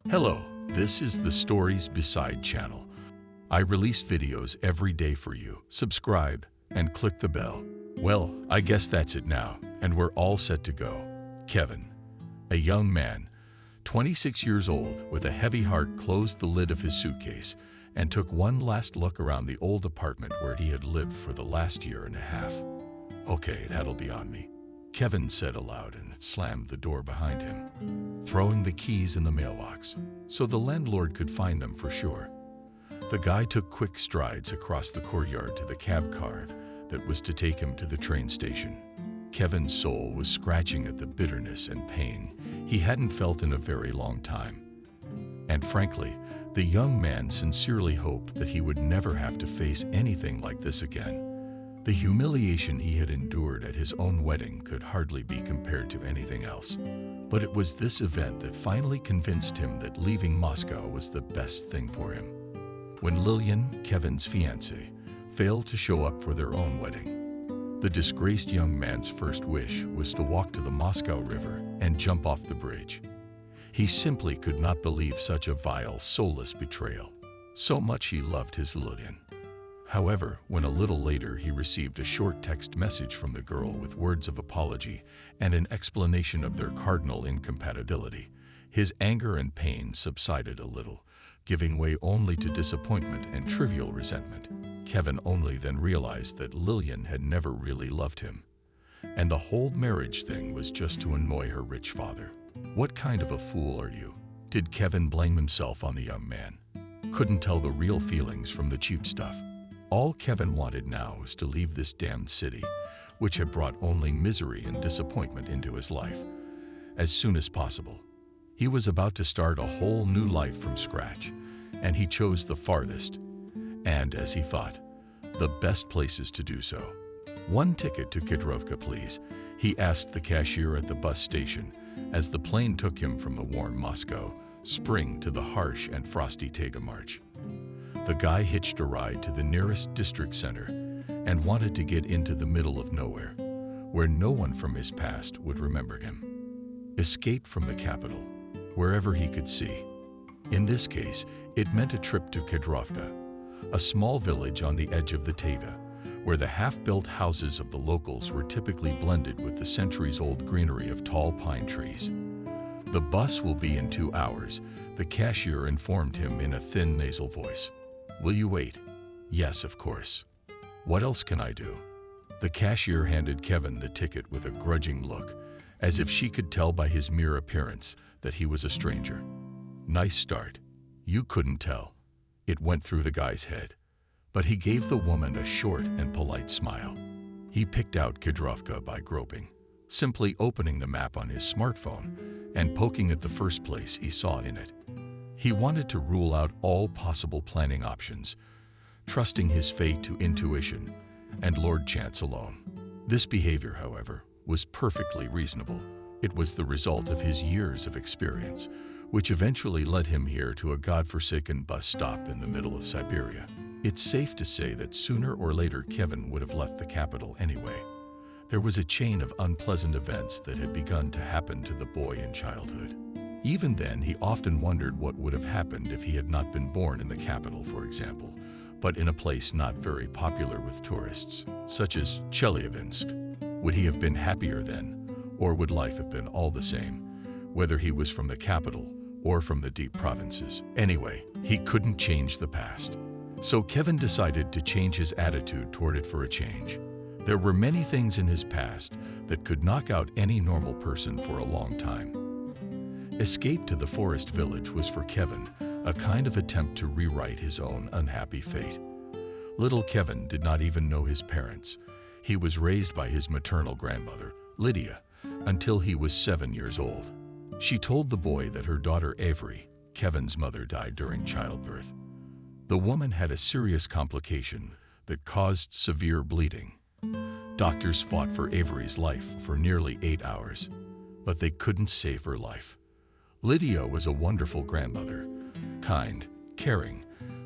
Hello, this is the Stories Beside channel. I release videos every day for you. Subscribe and click the bell. Well, I guess that's it now, and we're all set to go. Kevin, a young man, 26 years old, with a heavy heart, closed the lid of his suitcase and took one last look around the old apartment where he had lived for the last year and a half. Okay, that'll be on me, Kevin said aloud and slammed the door behind him, throwing the keys in the mailbox so the landlord could find them for sure. The guy took quick strides across the courtyard to the cab car that was to take him to the train station. Kevin's soul was scratching at the bitterness and pain he hadn't felt in a very long time. And frankly, the young man sincerely hoped that he would never have to face anything like this again. The humiliation he had endured at his own wedding could hardly be compared to anything else. But it was this event that finally convinced him that leaving Moscow was the best thing for him. When Lillian, Kevin's fiancée, failed to show up for their own wedding, the disgraced young man's first wish was to walk to the Moscow River and jump off the bridge. He simply could not believe such a vile, soulless betrayal. So much he loved his Lillian. However, when a little later he received a short text message from the girl with words of apology and an explanation of their cardinal incompatibility, his anger and pain subsided a little, giving way only to disappointment and trivial resentment. Kevin only then realized that Lillian had never really loved him, and the whole marriage thing was just to annoy her rich father. What kind of a fool are you? Did Kevin blame himself on the young man? Couldn't tell the real feelings from the cheap stuff. All Kevin wanted now was to leave this damned city, which had brought only misery and disappointment into his life, as soon as possible. He was about to start a whole new life from scratch, and he chose the farthest, and, as he thought, the best places to do so. "One ticket to Kidrovka, please," he asked the cashier at the bus station as the plane took him from the warm Moscow spring to the harsh and frosty Tega March. The guy hitched a ride to the nearest district center and wanted to get into the middle of nowhere, where no one from his past would remember him. Escape from the capital, wherever he could see. In this case, it meant a trip to Kidrovka, a small village on the edge of the Tega, where the half-built houses of the locals were typically blended with the centuries-old greenery of tall pine trees. "The bus will be in 2 hours," the cashier informed him in a thin nasal voice. "Will you wait?" "Yes, of course. What else can I do?" The cashier handed Kevin the ticket with a grudging look, as if she could tell by his mere appearance that he was a stranger. Nice start. You couldn't tell. It went through the guy's head. But he gave the woman a short and polite smile. He picked out Kidrovka by groping, simply opening the map on his smartphone and poking at the first place he saw in it. He wanted to rule out all possible planning options, trusting his fate to intuition and Lord Chance alone. This behavior, however, was perfectly reasonable. It was the result of his years of experience, which eventually led him here to a godforsaken bus stop in the middle of Siberia. It's safe to say that sooner or later Kevin would have left the capital anyway. There was a chain of unpleasant events that had begun to happen to the boy in childhood. Even then, he often wondered what would have happened if he had not been born in the capital, for example, but in a place not very popular with tourists, such as Chelyabinsk. Would he have been happier then, or would life have been all the same, whether he was from the capital or from the deep provinces? Anyway, he couldn't change the past. So Kevin decided to change his attitude toward it for a change. There were many things in his past that could knock out any normal person for a long time. Escape to the forest village was for Kevin a kind of attempt to rewrite his own unhappy fate. Little Kevin did not even know his parents. He was raised by his maternal grandmother, Lydia, until he was 7 years old. She told the boy that her daughter Avery, Kevin's mother, died during childbirth. The woman had a serious complication that caused severe bleeding. Doctors fought for Avery's life for nearly 8 hours, but they couldn't save her life. Lydia was a wonderful grandmother, kind, caring,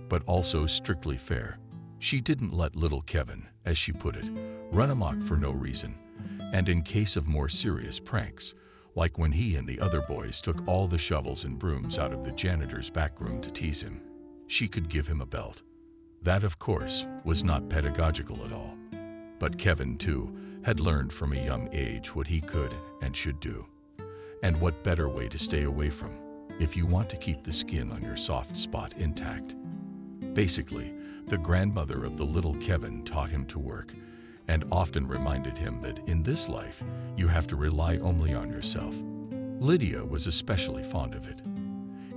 but also strictly fair. She didn't let little Kevin, as she put it, run amok for no reason, and in case of more serious pranks, like when he and the other boys took all the shovels and brooms out of the janitor's back room to tease him. She could give him a belt. That, of course, was not pedagogical at all. But Kevin, too, had learned from a young age what he could and should do. And what better way to stay away from, if you want to keep the skin on your soft spot intact. Basically, the grandmother of the little Kevin taught him to work, and often reminded him that in this life, you have to rely only on yourself. Lydia was especially fond of it.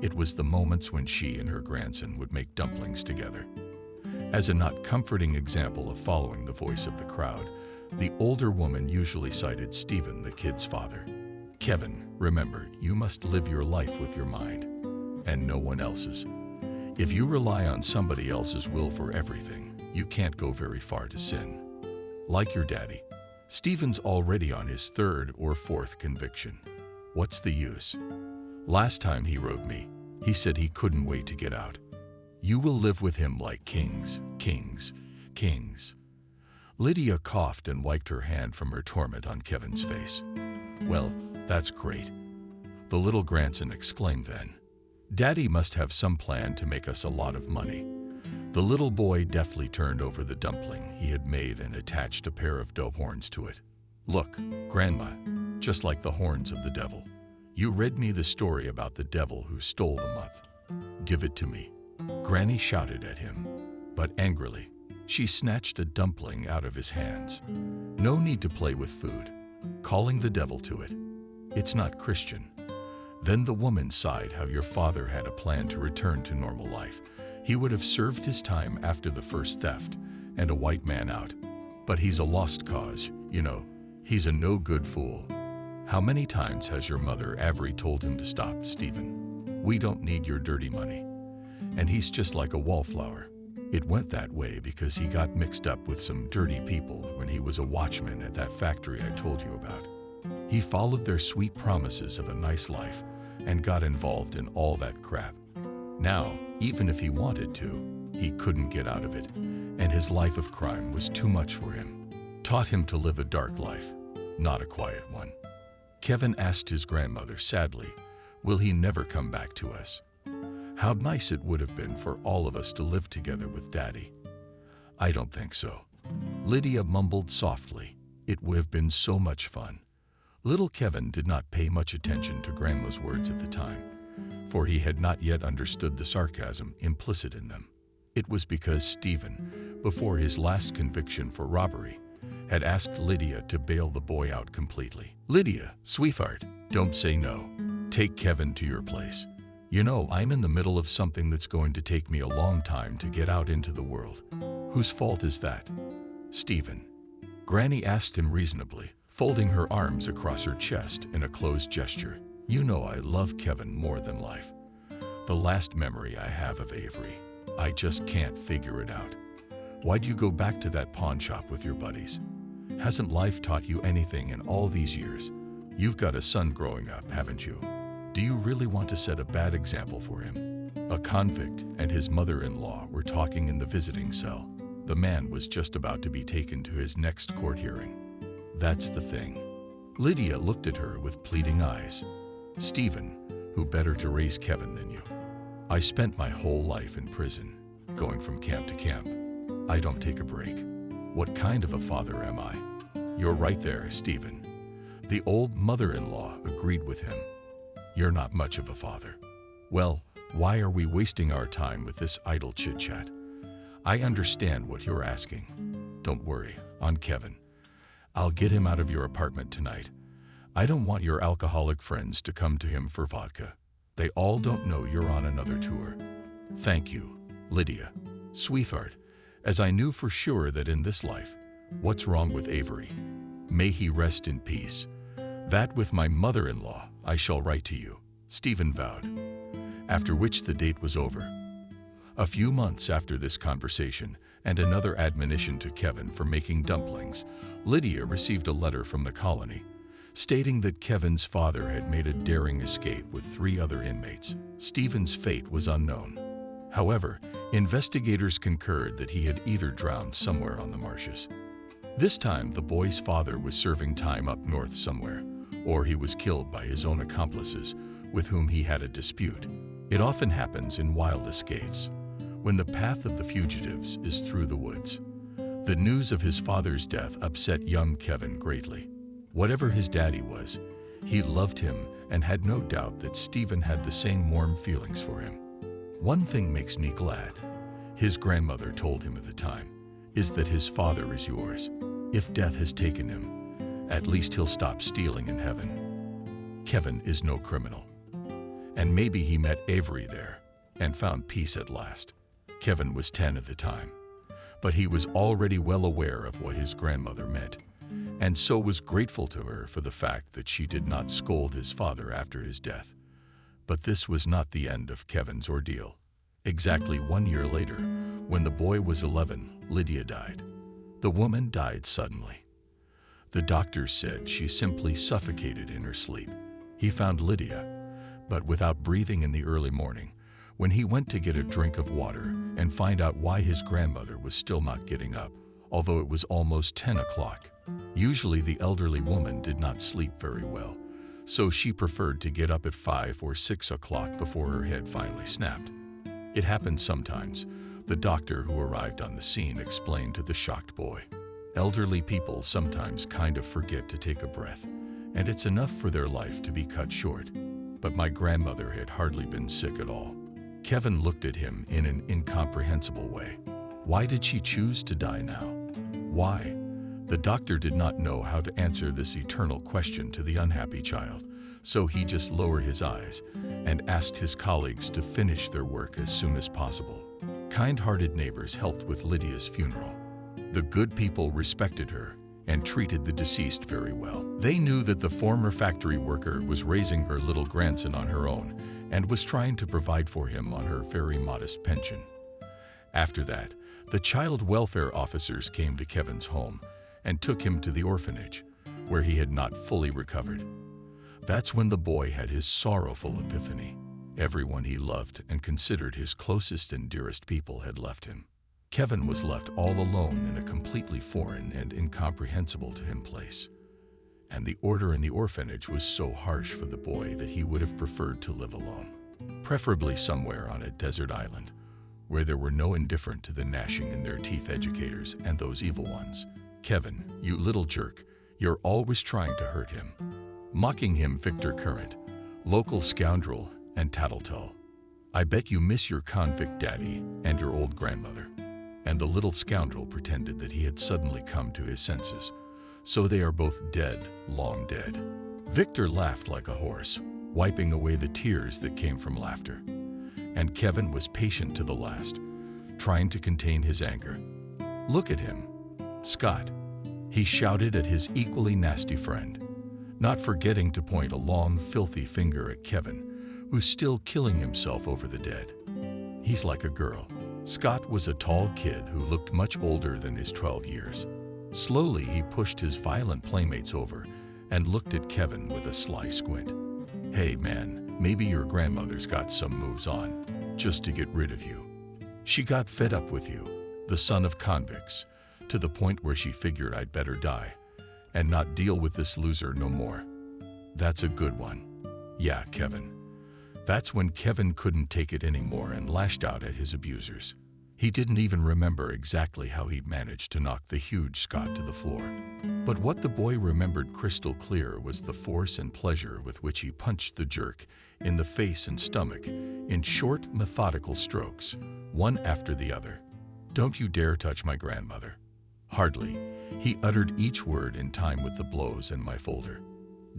It was the moments when she and her grandson would make dumplings together. As a not comforting example of following the voice of the crowd, the older woman usually cited Stephen, the kid's father. Kevin, remember, you must live your life with your mind, and no one else's. If you rely on somebody else's will for everything, you can't go very far to sin. Like your daddy, Stephen's already on his third or fourth conviction. What's the use? Last time he wrote me, he said he couldn't wait to get out. You will live with him like kings, kings, kings. Lydia coughed and wiped her hand from her torment on Kevin's face. Well, that's great, the little grandson exclaimed then. Daddy must have some plan to make us a lot of money. The little boy deftly turned over the dumpling he had made and attached a pair of doe horns to it. Look, Grandma, just like the horns of the devil. You read me the story about the devil who stole the moth. Give it to me. Granny shouted at him, but angrily. She snatched a dumpling out of his hands. No need to play with food. Calling the devil to it. It's not Christian. Then the woman sighed how your father had a plan to return to normal life. He would have served his time after the first theft and a white man out. But he's a lost cause, you know. He's a no-good fool. How many times has your mother Avery told him to stop, Stephen? We don't need your dirty money. And he's just like a wallflower. It went that way because he got mixed up with some dirty people when he was a watchman at that factory I told you about. He followed their sweet promises of a nice life and got involved in all that crap. Now, even if he wanted to, he couldn't get out of it, and his life of crime was too much for him. Taught him to live a dark life, not a quiet one. Kevin asked his grandmother sadly, will he never come back to us? How nice it would have been for all of us to live together with Daddy. I don't think so. Lydia mumbled softly. It would have been so much fun. Little Kevin did not pay much attention to Grandma's words at the time, for he had not yet understood the sarcasm implicit in them. It was because Stephen, before his last conviction for robbery, had asked Lydia to bail the boy out completely. Lydia, sweetheart, don't say no. Take Kevin to your place. You know, I'm in the middle of something that's going to take me a long time to get out into the world. Whose fault is that? Stephen. Granny asked him reasonably, folding her arms across her chest in a closed gesture. You know I love Kevin more than life. The last memory I have of Avery, I just can't figure it out. Why'd you go back to that pawn shop with your buddies? Hasn't life taught you anything in all these years? You've got a son growing up, haven't you? Do you really want to set a bad example for him? A convict and his mother-in-law were talking in the visiting cell. The man was just about to be taken to his next court hearing. That's the thing. Lydia looked at her with pleading eyes. Stephen, who better to raise Kevin than you? I spent my whole life in prison, going from camp to camp. I don't take a break. What kind of a father am I? You're right there, Stephen. The old mother-in-law agreed with him. You're not much of a father. Well, why are we wasting our time with this idle chit-chat? I understand what you're asking. Don't worry, on Kevin. I'll get him out of your apartment tonight. I don't want your alcoholic friends to come to him for vodka. They all don't know you're on another tour. Thank you, Lydia. Sweetheart, as I knew for sure that in this life, what's wrong with Avery? May he rest in peace. That with my mother-in-law, I shall write to you, Stephen vowed. After which the date was over. A few months after this conversation and another admonition to Kevin for making dumplings, Lydia received a letter from the colony, stating that Kevin's father had made a daring escape with 3 other inmates. Stephen's fate was unknown. However, investigators concurred that he had either drowned somewhere on the marshes. This time, the boy's father was serving time up north somewhere, or he was killed by his own accomplices with whom he had a dispute. It often happens in wild escapes, when the path of the fugitives is through the woods. The news of his father's death upset young Kevin greatly. Whatever his daddy was, he loved him and had no doubt that Stephen had the same warm feelings for him. One thing makes me glad, his grandmother told him at the time, is that his father is yours. If death has taken him, at least he'll stop stealing in heaven. Kevin is no criminal. And maybe he met Avery there and found peace at last. Kevin was 10 at the time, but he was already well aware of what his grandmother meant, and so was grateful to her for the fact that she did not scold his father after his death. But this was not the end of Kevin's ordeal. Exactly 1 year later, when the boy was 11, Lydia died. The woman died suddenly. The doctors said she simply suffocated in her sleep. He found Lydia, but without breathing in the early morning, when he went to get a drink of water and find out why his grandmother was still not getting up, although it was almost 10 o'clock. Usually the elderly woman did not sleep very well, so she preferred to get up at 5 or 6 o'clock before her head finally snapped. It happened sometimes, the doctor who arrived on the scene explained to the shocked boy. Elderly people sometimes kind of forget to take a breath, and it's enough for their life to be cut short. But my grandmother had hardly been sick at all. Kevin looked at him in an incomprehensible way. Why did she choose to die now? Why? The doctor did not know how to answer this eternal question to the unhappy child, so he just lowered his eyes and asked his colleagues to finish their work as soon as possible. Kind-hearted neighbors helped with Lydia's funeral. The good people respected her and treated the deceased very well. They knew that the former factory worker was raising her little grandson on her own and was trying to provide for him on her very modest pension. After that, the child welfare officers came to Kevin's home and took him to the orphanage, where he had not fully recovered. That's when the boy had his sorrowful epiphany. Everyone he loved and considered his closest and dearest people had left him. Kevin was left all alone in a completely foreign and incomprehensible to him place. And the order in the orphanage was so harsh for the boy that he would have preferred to live alone, preferably somewhere on a desert island, where there were no indifferent to the gnashing in their teeth educators and those evil ones. Kevin, you little jerk, you're always trying to hurt him. Mocking him Victor Current, local scoundrel and tattletale. I bet you miss your convict daddy and your old grandmother. And the little scoundrel pretended that he had suddenly come to his senses. So they are both dead, long dead. Victor laughed like a horse, wiping away the tears that came from laughter. And Kevin was patient to the last, trying to contain his anger. Look at him, Scott, he shouted at his equally nasty friend, not forgetting to point a long, filthy finger at Kevin, who's still killing himself over the dead. He's like a girl. Scott was a tall kid who looked much older than his 12 years. Slowly, he pushed his violent playmates over and looked at Kevin with a sly squint. Hey man, maybe your grandmother's got some moves on, just to get rid of you. She got fed up with you, the son of convicts, to the point where she figured I'd better die and not deal with this loser no more. That's a good one. Yeah, Kevin. That's when Kevin couldn't take it anymore and lashed out at his abusers. He didn't even remember exactly how he'd managed to knock the huge Scott to the floor. But what the boy remembered crystal clear was the force and pleasure with which he punched the jerk in the face and stomach in short, methodical strokes, one after the other. Don't you dare touch my grandmother. Hardly. He uttered each word in time with the blows in my folder.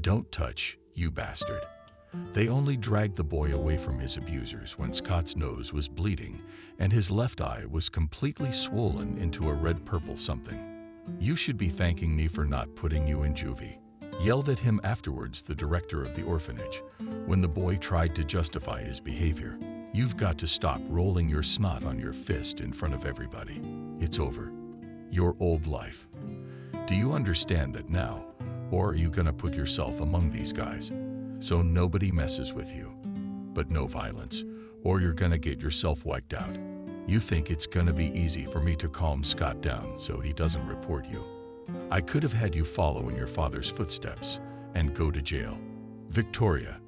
Don't touch, you bastard. They only dragged the boy away from his abusers when Scott's nose was bleeding and his left eye was completely swollen into a red-purple something. You should be thanking me for not putting you in juvie, yelled at him afterwards the director of the orphanage when the boy tried to justify his behavior. You've got to stop rolling your snot on your fist in front of everybody. It's over. Your old life. Do you understand that now, or are you gonna put yourself among these guys? So nobody messes with you. But no violence, or you're gonna get yourself wiped out. You think it's gonna be easy for me to calm Scott down so he doesn't report you. I could have had you follow in your father's footsteps and go to jail. Victoria,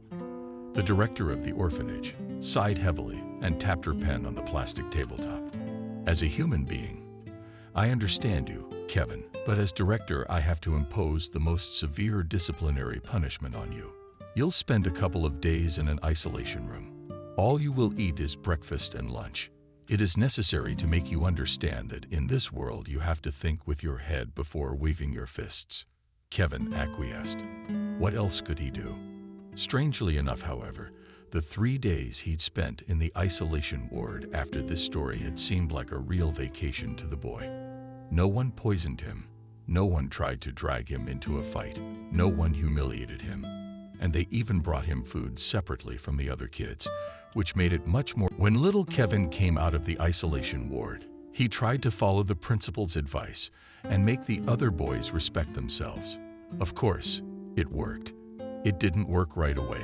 the director of the orphanage, sighed heavily and tapped her pen on the plastic tabletop. As a human being, I understand you, Kevin, but as director, I have to impose the most severe disciplinary punishment on you. You'll spend a couple of days in an isolation room. All you will eat is breakfast and lunch. It is necessary to make you understand that in this world you have to think with your head before waving your fists. Kevin acquiesced. What else could he do? Strangely enough, however, the 3 days he'd spent in the isolation ward after this story had seemed like a real vacation to the boy. No one poisoned him. No one tried to drag him into a fight. No one humiliated him. And they even brought him food separately from the other kids, which made it much more. When little Kevin came out of the isolation ward, he tried to follow the principal's advice and make the other boys respect themselves. Of course, it worked. It didn't work right away,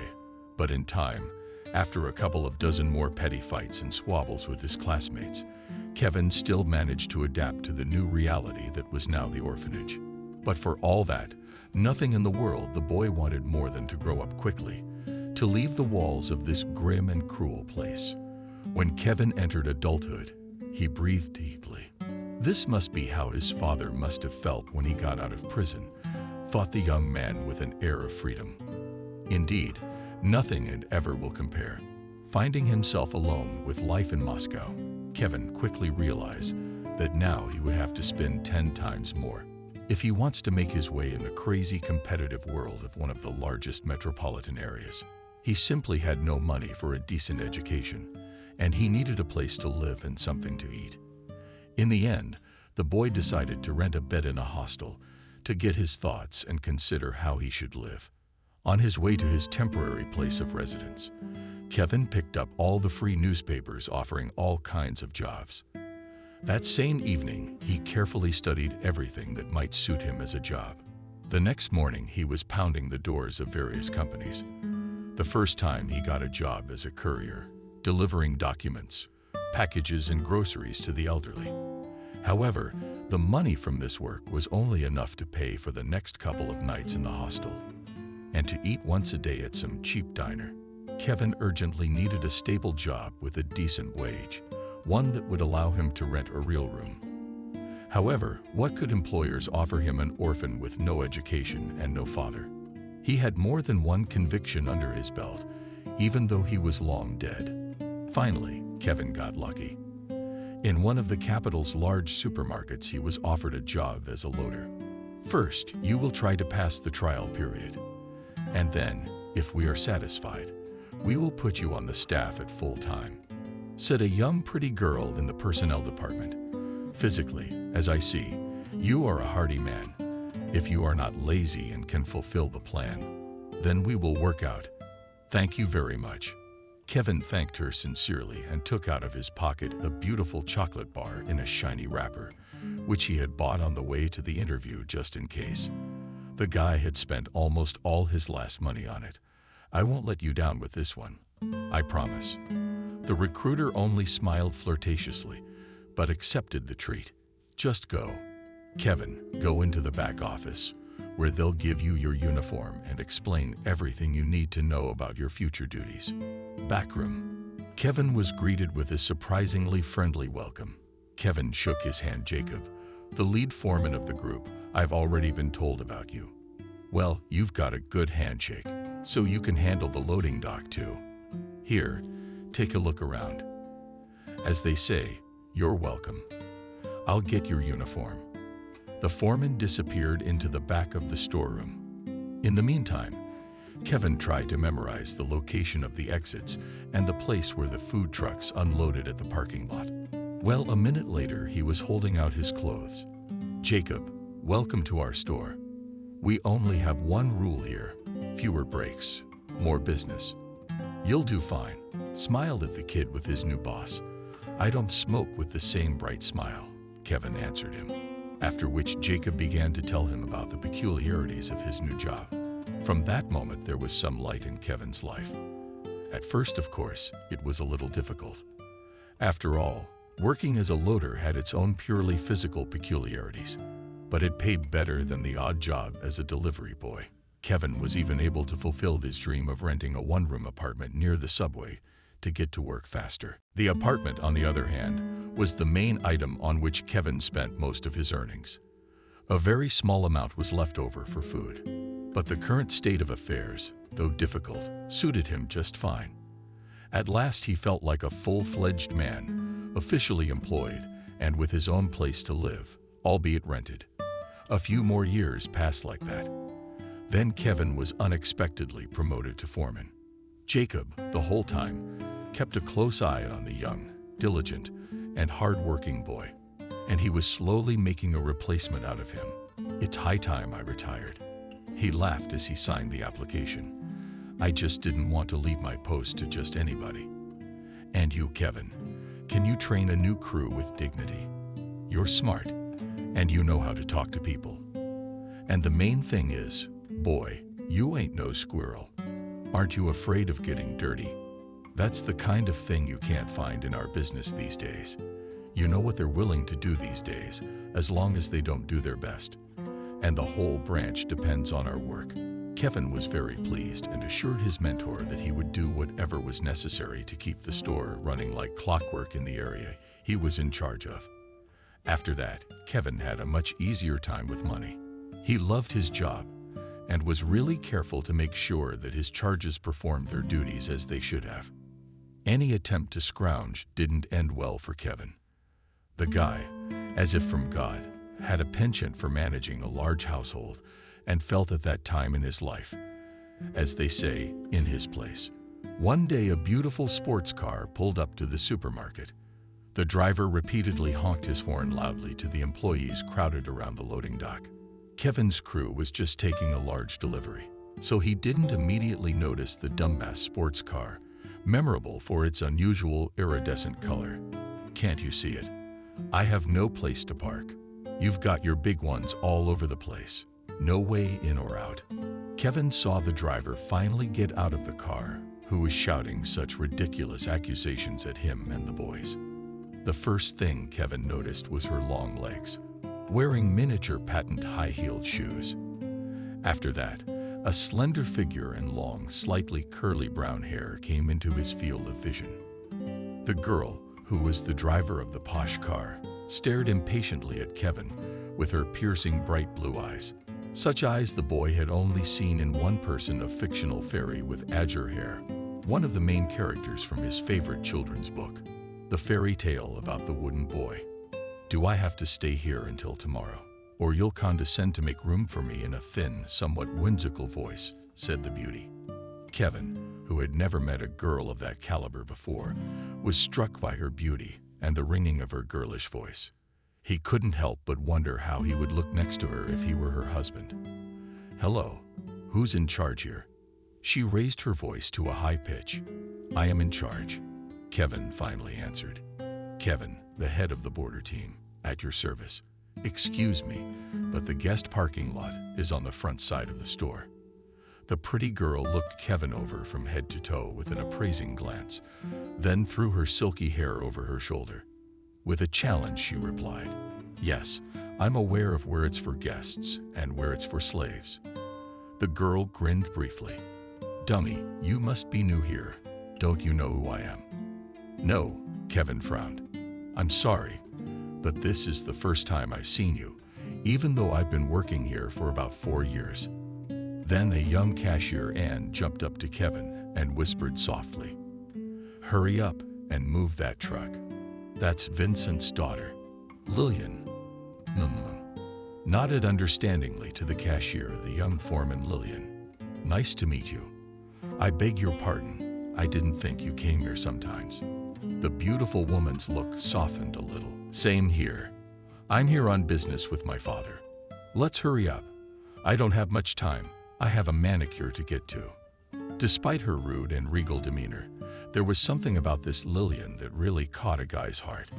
but in time, after a couple of dozen more petty fights and squabbles with his classmates, Kevin still managed to adapt to the new reality that was now the orphanage. But for all that, nothing in the world the boy wanted more than to grow up quickly, to leave the walls of this grim and cruel place. When Kevin entered adulthood, he breathed deeply. This must be how his father must have felt when he got out of prison, thought the young man with an air of freedom. Indeed, nothing and ever will compare. Finding himself alone with life in Moscow, Kevin quickly realized that now he would have to spend 10 times more if he wants to make his way in the crazy competitive world of one of the largest metropolitan areas. He simply had no money for a decent education, and he needed a place to live and something to eat. In the end, the boy decided to rent a bed in a hostel to get his thoughts and consider how he should live. On his way to his temporary place of residence, Kevin picked up all the free newspapers offering all kinds of jobs. That same evening, he carefully studied everything that might suit him as a job. The next morning, he was pounding the doors of various companies. The first time he got a job as a courier, delivering documents, packages, and groceries to the elderly. However, the money from this work was only enough to pay for the next couple of nights in the hostel and to eat once a day at some cheap diner. Kevin urgently needed a stable job with a decent wage, one that would allow him to rent a real room. However, what could employers offer him, an orphan with no education and no father? He had more than one conviction under his belt, even though he was long dead. Finally, Kevin got lucky. In one of the capital's large supermarkets, he was offered a job as a loader. First, you will try to pass the trial period. And then, if we are satisfied, we will put you on the staff at full time, said a young, pretty girl in the personnel department. Physically, as I see, you are a hardy man. If you are not lazy and can fulfill the plan, then we will work out. Thank you very much. Kevin thanked her sincerely and took out of his pocket a beautiful chocolate bar in a shiny wrapper, which he had bought on the way to the interview just in case. The guy had spent almost all his last money on it. I won't let you down with this one, I promise. The recruiter only smiled flirtatiously, but accepted the treat. Just go. Kevin, go into the back office, where they'll give you your uniform and explain everything you need to know about your future duties. Backroom. Kevin was greeted with a surprisingly friendly welcome. Kevin shook his hand. Jacob, the lead foreman of the group, I've already been told about you. Well, you've got a good handshake, so you can handle the loading dock too. Here, take a look around. As they say, you're welcome. I'll get your uniform. The foreman disappeared into the back of the storeroom. In the meantime, Kevin tried to memorize the location of the exits and the place where the food trucks unloaded at the parking lot. Well, a minute later, he was holding out his clothes. Jacob, welcome to our store. We only have one rule here: fewer breaks, more business. You'll do fine, smiled at the kid with his new boss. I don't smoke, with the same bright smile, Kevin answered him. After which Jacob began to tell him about the peculiarities of his new job. From that moment, there was some light in Kevin's life. At first, of course, it was a little difficult. After all, working as a loader had its own purely physical peculiarities, but it paid better than the odd job as a delivery boy. Kevin was even able to fulfill his dream of renting a one-room apartment near the subway to get to work faster. The apartment, on the other hand, was the main item on which Kevin spent most of his earnings. A very small amount was left over for food, but the current state of affairs, though difficult, suited him just fine. At last he felt like a full-fledged man, officially employed and with his own place to live, albeit rented. A few more years passed like that. Then Kevin was unexpectedly promoted to foreman. Jacob, the whole time, kept a close eye on the young, diligent, and hard-working boy, and he was slowly making a replacement out of him. "It's high time I retired." He laughed as he signed the application. "I just didn't want to leave my post to just anybody." "And you, Kevin, can you train a new crew with dignity? You're smart, and you know how to talk to people. And the main thing is, boy, you ain't no squirrel. Aren't you afraid of getting dirty? That's the kind of thing you can't find in our business these days. You know what they're willing to do these days, as long as they don't do their best. And the whole branch depends on our work." Kevin was very pleased and assured his mentor that he would do whatever was necessary to keep the store running like clockwork in the area he was in charge of. After that, Kevin had a much easier time with money. He loved his job and was really careful to make sure that his charges performed their duties as they should have. Any attempt to scrounge didn't end well for Kevin. The guy, as if from God, had a penchant for managing a large household and felt at that time in his life, as they say, in his place. One day a beautiful sports car pulled up to the supermarket. The driver repeatedly honked his horn loudly to the employees crowded around the loading dock. Kevin's crew was just taking a large delivery, so he didn't immediately notice the dumbass sports car, memorable for its unusual iridescent color. "Can't you see it? I have no place to park. You've got your big ones all over the place. No way in or out." Kevin saw the driver finally get out of the car, who was shouting such ridiculous accusations at him and the boys. The first thing Kevin noticed was her long legs, wearing miniature patent high-heeled shoes. After that, a slender figure and long, slightly curly brown hair came into his field of vision. The girl, who was the driver of the posh car, stared impatiently at Kevin with her piercing bright blue eyes. Such eyes the boy had only seen in one person, a fictional fairy with azure hair, one of the main characters from his favorite children's book, the fairy tale about the wooden boy. "Do I have to stay here until tomorrow, or you'll condescend to make room for me?" in a thin, somewhat whimsical voice, said the beauty. Kevin, who had never met a girl of that caliber before, was struck by her beauty and the ringing of her girlish voice. He couldn't help but wonder how he would look next to her if he were her husband. "Hello, who's in charge here?" She raised her voice to a high pitch. "I am in charge," Kevin finally answered. "Kevin, the head of the border team, at your service. Excuse me, but the guest parking lot is on the front side of the store." The pretty girl looked Kevin over from head to toe with an appraising glance, then threw her silky hair over her shoulder. With a challenge, she replied, "Yes, I'm aware of where it's for guests and where it's for slaves." The girl grinned briefly. "Dummy, you must be new here. Don't you know who I am?" "No," Kevin frowned. "I'm sorry, but this is the first time I've seen you, even though I've been working here for about 4 years. Then a young cashier, Ann, jumped up to Kevin and whispered softly, "Hurry up and move that truck. That's Vincent's daughter, Lillian." Nodded understandingly to the cashier, the young foreman Lillian. "Nice to meet you. I beg your pardon, I didn't think you came here sometimes." The beautiful woman's look softened a little. "Same here. I'm here on business with my father. Let's hurry up. I don't have much time. I have a manicure to get to." Despite her rude and regal demeanor, there was something about this Lillian that really caught a guy's heart.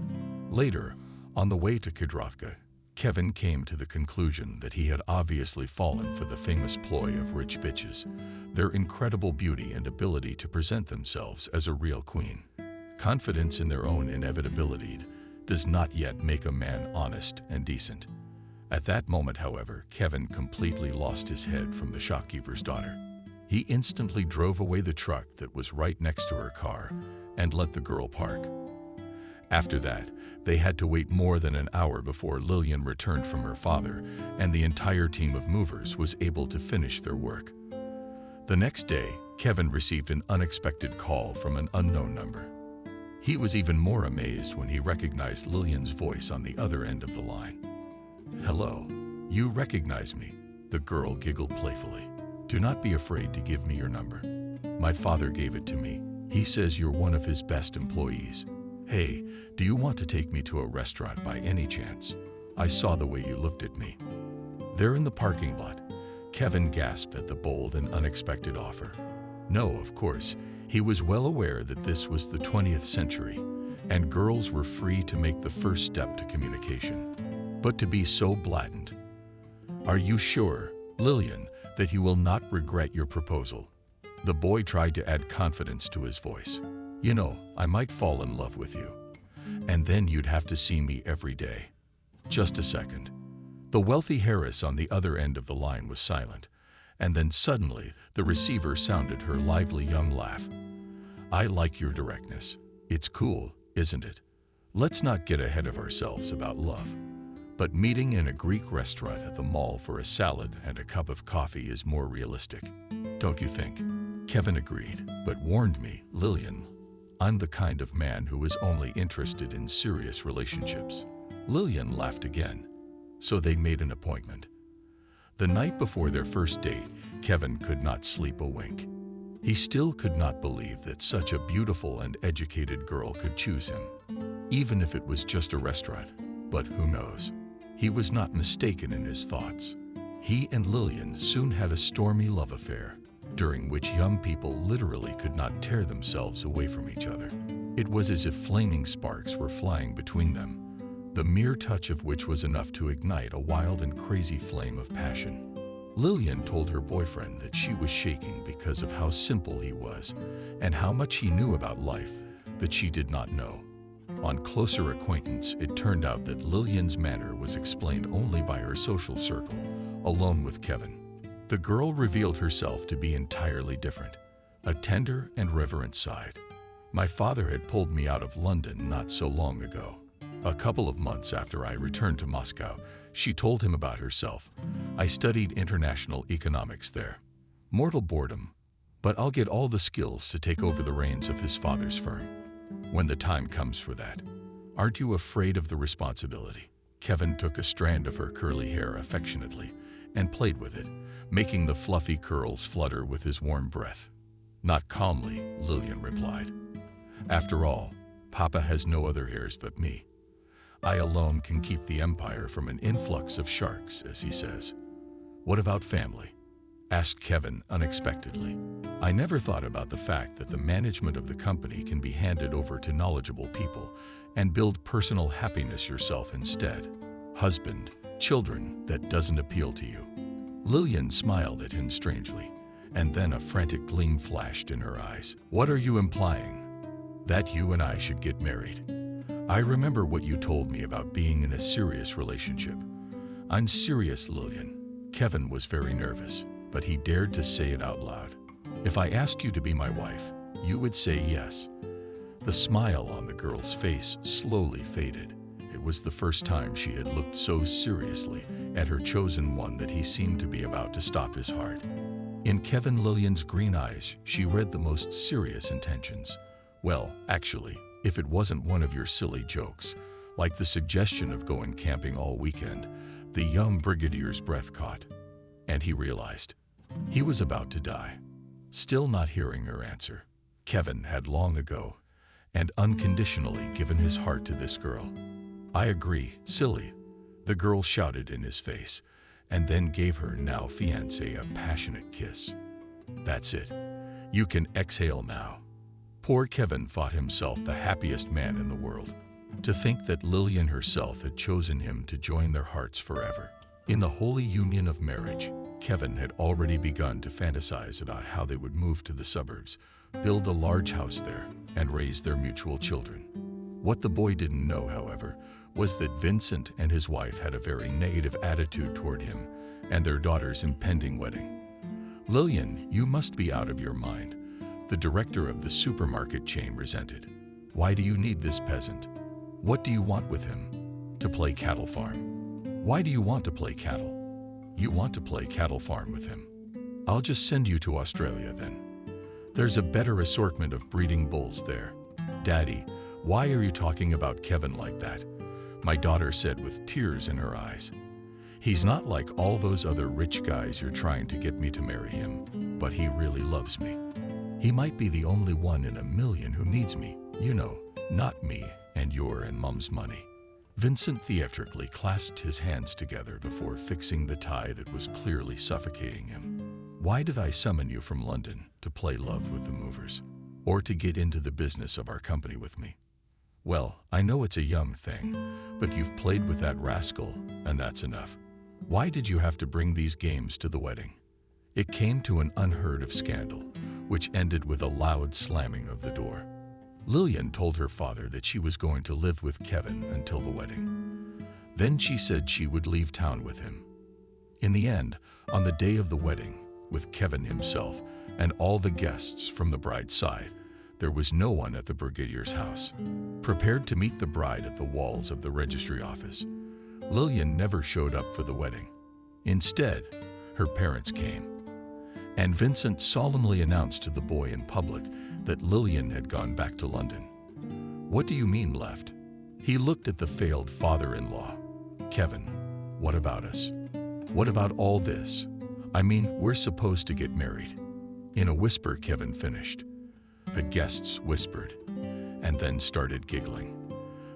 Later, on the way to Kidrovka, Kevin came to the conclusion that he had obviously fallen for the famous ploy of rich bitches, their incredible beauty and ability to present themselves as a real queen. Confidence in their own inevitability does not yet make a man honest and decent. At that moment, however, Kevin completely lost his head from the shopkeeper's daughter. He instantly drove away the truck that was right next to her car and let the girl park. After that, they had to wait more than an hour before Lillian returned from her father, and the entire team of movers was able to finish their work. The next day, Kevin received an unexpected call from an unknown number. He was even more amazed when he recognized Lillian's voice on the other end of the line. "Hello, you recognize me?" The girl giggled playfully. "Do not be afraid to give me your number. My father gave it to me. He says you're one of his best employees. Hey, do you want to take me to a restaurant by any chance? I saw the way you looked at me." There in the parking lot, Kevin gasped at the bold and unexpected offer. No, of course, he was well aware that this was the 20th century, and girls were free to make the first step to communication. But to be so blatant. "Are you sure, Lillian, that you will not regret your proposal?" The boy tried to add confidence to his voice. "You know, I might fall in love with you. And then you'd have to see me every day." Just a second. The wealthy Harris on the other end of the line was silent, and then suddenly the receiver sounded her lively young laugh. "I like your directness. It's cool, isn't it? Let's not get ahead of ourselves about love. But meeting in a Greek restaurant at the mall for a salad and a cup of coffee is more realistic. Don't you think?" Kevin agreed, but warned me, "Lillian, I'm the kind of man who is only interested in serious relationships." Lillian laughed again. So they made an appointment. The night before their first date, Kevin could not sleep a wink. He still could not believe that such a beautiful and educated girl could choose him, even if it was just a restaurant. But who knows? He was not mistaken in his thoughts. He and Lillian soon had a stormy love affair, during which young people literally could not tear themselves away from each other. It was as if flaming sparks were flying between them, the mere touch of which was enough to ignite a wild and crazy flame of passion. Lillian told her boyfriend that she was shaking because of how simple he was and how much he knew about life that she did not know. On closer acquaintance, it turned out that Lillian's manner was explained only by her social circle, alone with Kevin. The girl revealed herself to be entirely different, a tender and reverent side. "My father had pulled me out of London not so long ago. A couple of months after I returned to Moscow, she told him about herself. I studied international economics there. Mortal boredom, but I'll get all the skills to take over the reins of his father's firm. When the time comes for that. Aren't you afraid of the responsibility?" Kevin took a strand of her curly hair affectionately and played with it, making the fluffy curls flutter with his warm breath. "Not calmly," Lillian replied. "After all, Papa has no other heirs but me. I alone can keep the empire from an influx of sharks, as he says." "What about family?" asked Kevin unexpectedly. "I never thought about the fact that the management of the company can be handed over to knowledgeable people and build personal happiness yourself instead. Husband, children, that doesn't appeal to you." Lillian smiled at him strangely, and then a frantic gleam flashed in her eyes. "What are you implying? That you and I should get married? I remember what you told me about being in a serious relationship." "I'm serious, Lillian." Kevin was very nervous, but he dared to say it out loud. "If I asked you to be my wife, you would say yes." The smile on the girl's face slowly faded. It was the first time she had looked so seriously at her chosen one that he seemed to be about to stop his heart. In Kevin Lillian's green eyes, she read the most serious intentions. "Well, actually, if it wasn't one of your silly jokes, like the suggestion of going camping all weekend," the young brigadier's breath caught, and he realized he was about to die. Still not hearing her answer, Kevin had long ago and unconditionally given his heart to this girl. "I agree, silly," the girl shouted in his face, and then gave her now fiancé a passionate kiss. "That's it. You can exhale now." Poor Kevin thought himself the happiest man in the world. To think that Lillian herself had chosen him to join their hearts forever. In the holy union of marriage, Kevin had already begun to fantasize about how they would move to the suburbs, build a large house there, and raise their mutual children. What the boy didn't know, however, was that Vincent and his wife had a very negative attitude toward him and their daughter's impending wedding. "Lillian, you must be out of your mind," the director of the supermarket chain resented. "Why do you need this peasant? What do you want with him? To play cattle farm? Why do you want to play cattle? You want to play cattle farm with him? I'll just send you to Australia then. There's a better assortment of breeding bulls there." "Daddy, why are you talking about Kevin like that?" my daughter said with tears in her eyes. "He's not like all those other rich guys you're trying to get me to marry him, but he really loves me. He might be the only one in a million who needs me, you know, not me and your and Mom's money." Vincent theatrically clasped his hands together before fixing the tie that was clearly suffocating him. "Why did I summon you from London to play love with the movers, or to get into the business of our company with me? Well, I know it's a young thing, but you've played with that rascal, and that's enough. Why did you have to bring these games to the wedding?" It came to an unheard of scandal, which ended with a loud slamming of the door. Lillian told her father that she was going to live with Kevin until the wedding. Then she said she would leave town with him. In the end, on the day of the wedding, with Kevin himself and all the guests from the bride's side, there was no one at the brigadier's house. Prepared to meet the bride at the walls of the registry office, Lillian never showed up for the wedding. Instead, her parents came, and Vincent solemnly announced to the boy in public that Lillian had gone back to London. "What do you mean left?" He looked at the failed father-in-law. "Kevin, what about us? What about all this? I mean, we're supposed to get married." In a whisper, Kevin finished. The guests whispered, and then started giggling.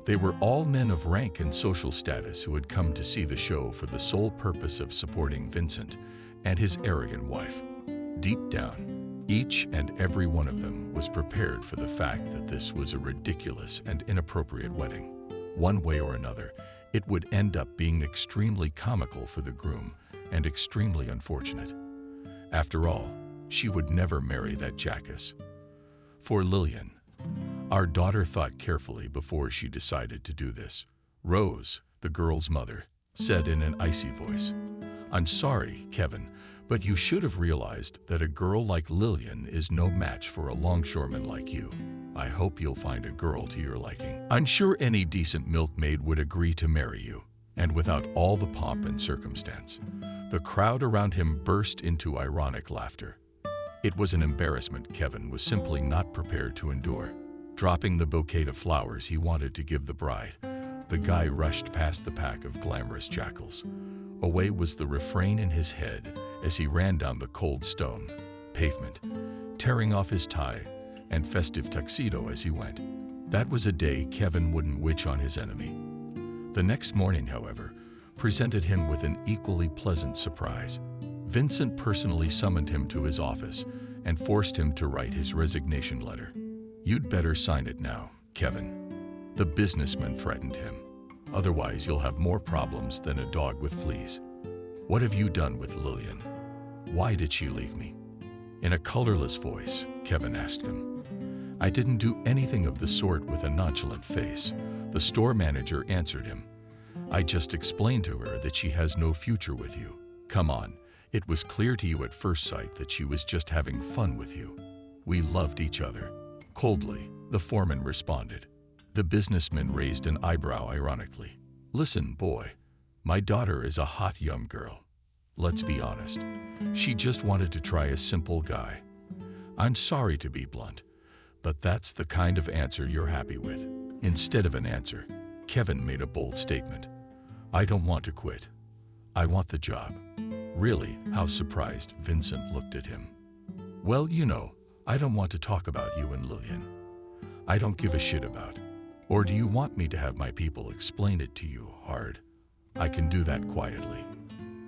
They were all men of rank and social status who had come to see the show for the sole purpose of supporting Vincent and his arrogant wife. Deep down, each and every one of them was prepared for the fact that this was a ridiculous and inappropriate wedding. One way or another, it would end up being extremely comical for the groom and extremely unfortunate. After all, she would never marry that jackass. For Lillian, our daughter thought carefully before she decided to do this. Rose, the girl's mother, said in an icy voice, "I'm sorry, Kevin, but you should have realized that a girl like Lillian is no match for a longshoreman like you. I hope you'll find a girl to your liking. I'm sure any decent milkmaid would agree to marry you." And without all the pomp and circumstance, the crowd around him burst into ironic laughter. It was an embarrassment Kevin was simply not prepared to endure. Dropping the bouquet of flowers he wanted to give the bride, the guy rushed past the pack of glamorous jackals. Away was the refrain in his head as he ran down the cold stone pavement, tearing off his tie and festive tuxedo as he went. That was a day Kevin wouldn't wish on his enemy. The next morning, however, presented him with an equally pleasant surprise. Vincent personally summoned him to his office and forced him to write his resignation letter. "You'd better sign it now, Kevin," the businessman threatened him. "Otherwise, you'll have more problems than a dog with fleas." "What have you done with Lillian? Why did she leave me?" In a colorless voice, Kevin asked him. "I didn't do anything of the sort," with a nonchalant face, the store manager answered him. "I just explained to her that she has no future with you. Come on. It was clear to you at first sight that she was just having fun with you. We loved each other." Coldly, the foreman responded. The businessman raised an eyebrow ironically. "Listen, boy, my daughter is a hot young girl. Let's be honest. She just wanted to try a simple guy. I'm sorry to be blunt, but that's the kind of answer you're happy with." Instead of an answer, Kevin made a bold statement. "I don't want to quit. I want the job." Really, how surprised Vincent looked at him. "Well, you know, I don't want to talk about you and Lillian. I don't give a shit about. Or do you want me to have my people explain it to you hard? I can do that quietly."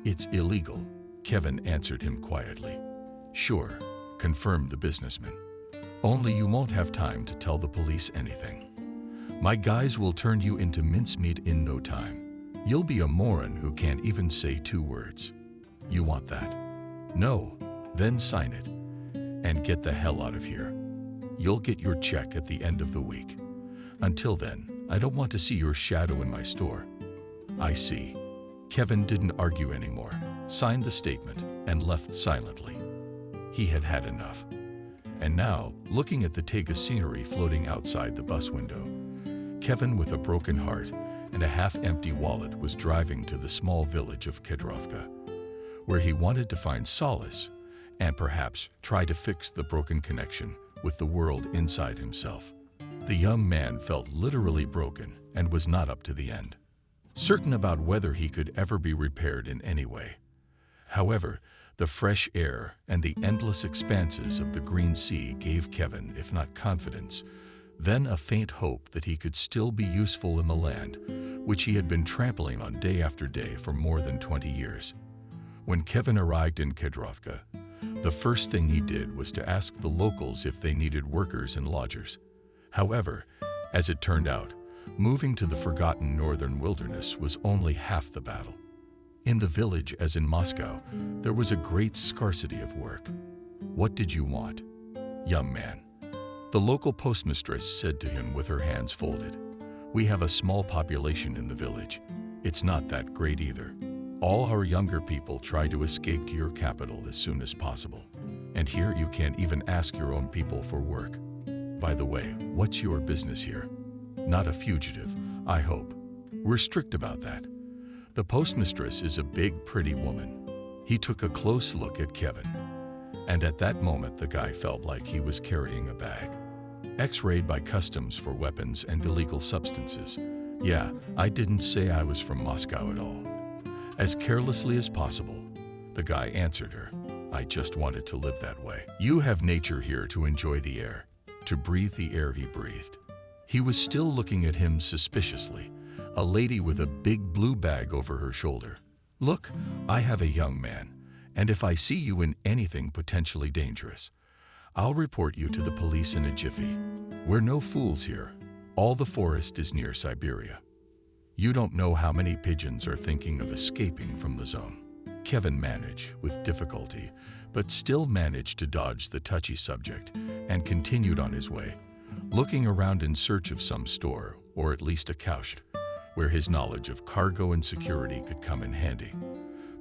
"It's illegal," Kevin answered him quietly. "Sure," confirmed the businessman. "Only you won't have time to tell the police anything. My guys will turn you into mincemeat in no time. You'll be a moron who can't even say 2 words. You want that? No? Then sign it and get the hell out of here. You'll get your check at the end of the week. Until then, I don't want to see your shadow in my store." "I see." Kevin didn't argue anymore, signed the statement, and left silently. He had had enough. And now, looking at the Tega scenery floating outside the bus window, Kevin, with a broken heart and a half-empty wallet, was driving to the small village of Kedrovka, where he wanted to find solace and perhaps try to fix the broken connection with the world inside himself. The young man felt literally broken and was not up to the end, certain about whether he could ever be repaired in any way. However, the fresh air and the endless expanses of the green sea gave Kevin, if not confidence, then a faint hope that he could still be useful in the land which he had been trampling on day after day for more than 20 years. When Kevin arrived in Kedrovka, the first thing he did was to ask the locals if they needed workers and lodgers. However, as it turned out, moving to the forgotten northern wilderness was only half the battle. In the village, as in Moscow, there was a great scarcity of work. "What did you want, young man?" the local postmistress said to him with her hands folded. "We have a small population in the village. It's not that great either. All our younger people try to escape to your capital as soon as possible. And here you can't even ask your own people for work. By the way, what's your business here? Not a fugitive, I hope. We're strict about that." The postmistress is a big, pretty woman. He took a close look at Kevin, and at that moment the guy felt like he was carrying a bag. X-rayed by customs for weapons and illegal substances. "Yeah, I didn't say I was from Moscow at all." As carelessly as possible, the guy answered her. "I just wanted to live that way. You have nature here to enjoy the air, to breathe the air he breathed." He was still looking at him suspiciously, a lady with a big blue bag over her shoulder. "Look, I have a young man, and if I see you in anything potentially dangerous, I'll report you to the police in a jiffy. We're no fools here. All the forest is near Siberia. You don't know how many pigeons are thinking of escaping from the zone." Kevin managed, with difficulty, but still managed to dodge the touchy subject and continued on his way, looking around in search of some store, or at least a couch, where his knowledge of cargo and security could come in handy.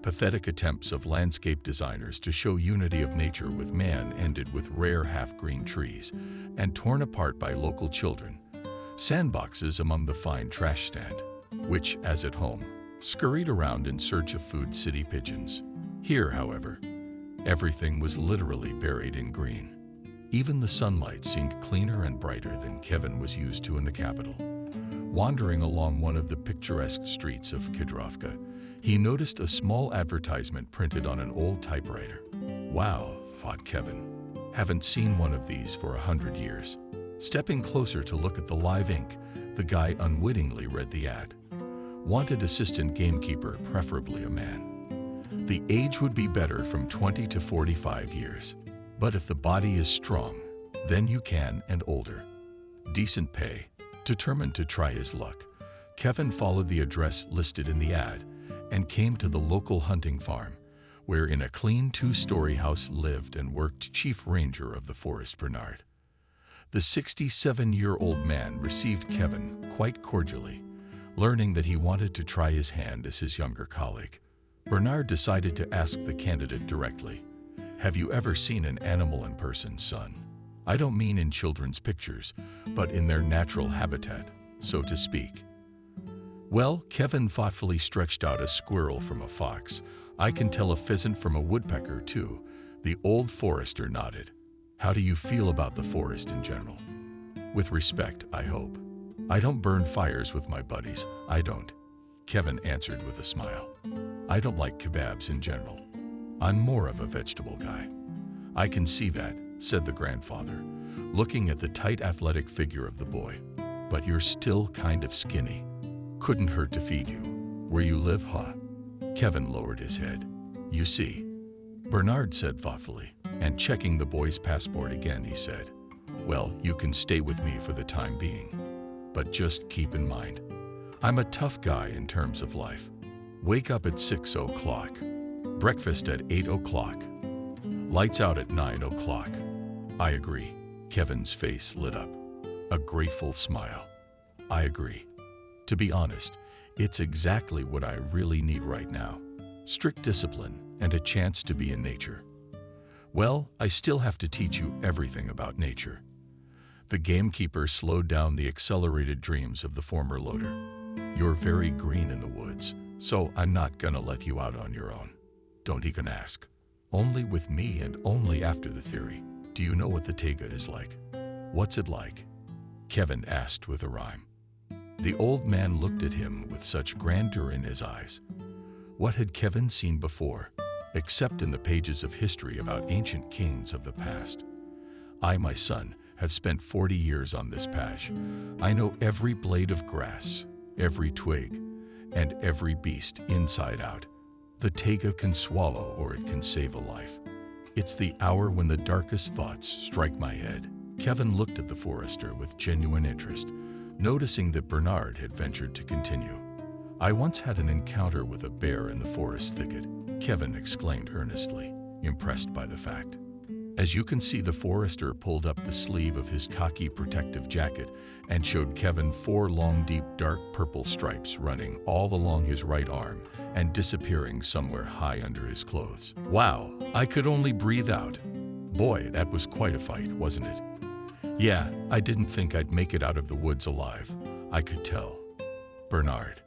Pathetic attempts of landscape designers to show unity of nature with man ended with rare half-green trees and torn apart by local children, sandboxes among the fine trash stand, which, as at home, scurried around in search of food city pigeons. Here, however, everything was literally buried in green. Even the sunlight seemed cleaner and brighter than Kevin was used to in the capital. Wandering along one of the picturesque streets of Kedrovka, he noticed a small advertisement printed on an old typewriter. "Wow," thought Kevin. "Haven't seen one of these for 100 years." Stepping closer to look at the live ink, the guy unwittingly read the ad. "Wanted assistant gamekeeper, preferably a man. The age would be better from 20 to 45 years. But if the body is strong, then you can, and older. Decent pay." Determined to try his luck, Kevin followed the address listed in the ad and came to the local hunting farm, where in a clean 2-story house lived and worked Chief Ranger of the Forest Bernard. The 67-year-old man received Kevin quite cordially, learning that he wanted to try his hand as his younger colleague. Bernard decided to ask the candidate directly, "Have you ever seen an animal in person, son? I don't mean in children's pictures, but in their natural habitat, so to speak." "Well," Kevin thoughtfully stretched out a squirrel from a fox. "I can tell a pheasant from a woodpecker, too." The old forester nodded. "How do you feel about the forest in general?" "With respect, I hope. I don't burn fires with my buddies, I don't," Kevin answered with a smile. "I don't like kebabs in general. I'm more of a vegetable guy." "I can see that," said the grandfather, looking at the tight athletic figure of the boy. "But you're still kind of skinny. Couldn't hurt to feed you. Where you live, huh?" Kevin lowered his head. "You see," Bernard said thoughtfully, and checking the boy's passport again, he said, "Well, you can stay with me for the time being. But just keep in mind, I'm a tough guy in terms of life. Wake up at 6 o'clock. Breakfast at 8 o'clock. Lights out at 9 o'clock. "I agree." Kevin's face lit up. A grateful smile. I agree. To be honest, it's exactly what I really need right now. Strict discipline and a chance to be in nature. Well, I still have to teach you everything about nature. The gamekeeper slowed down the accelerated dreams of the former loader. You're very green in the woods, so I'm not gonna let you out on your own. Don't even ask. Only with me and only after the theory. Do you know what the taiga is like? What's it like? Kevin asked with a rhyme. The old man looked at him with such grandeur in his eyes. What had Kevin seen before, except in the pages of history about ancient kings of the past? I, my son, have spent 40 years on this patch. I know every blade of grass, every twig, and every beast inside out. The taiga can swallow or it can save a life. It's the hour when the darkest thoughts strike my head. Kevin looked at the forester with genuine interest, noticing that Bernard had ventured to continue. I once had an encounter with a bear in the forest thicket, Kevin exclaimed earnestly, impressed by the fact. As you can see, the forester pulled up the sleeve of his khaki protective jacket and showed Kevin 4 long, deep, dark purple stripes running all along his right arm and disappearing somewhere high under his clothes. Wow, I could only breathe out. Boy, that was quite a fight, wasn't it? Yeah, I didn't think I'd make it out of the woods alive. I could tell. Bernard,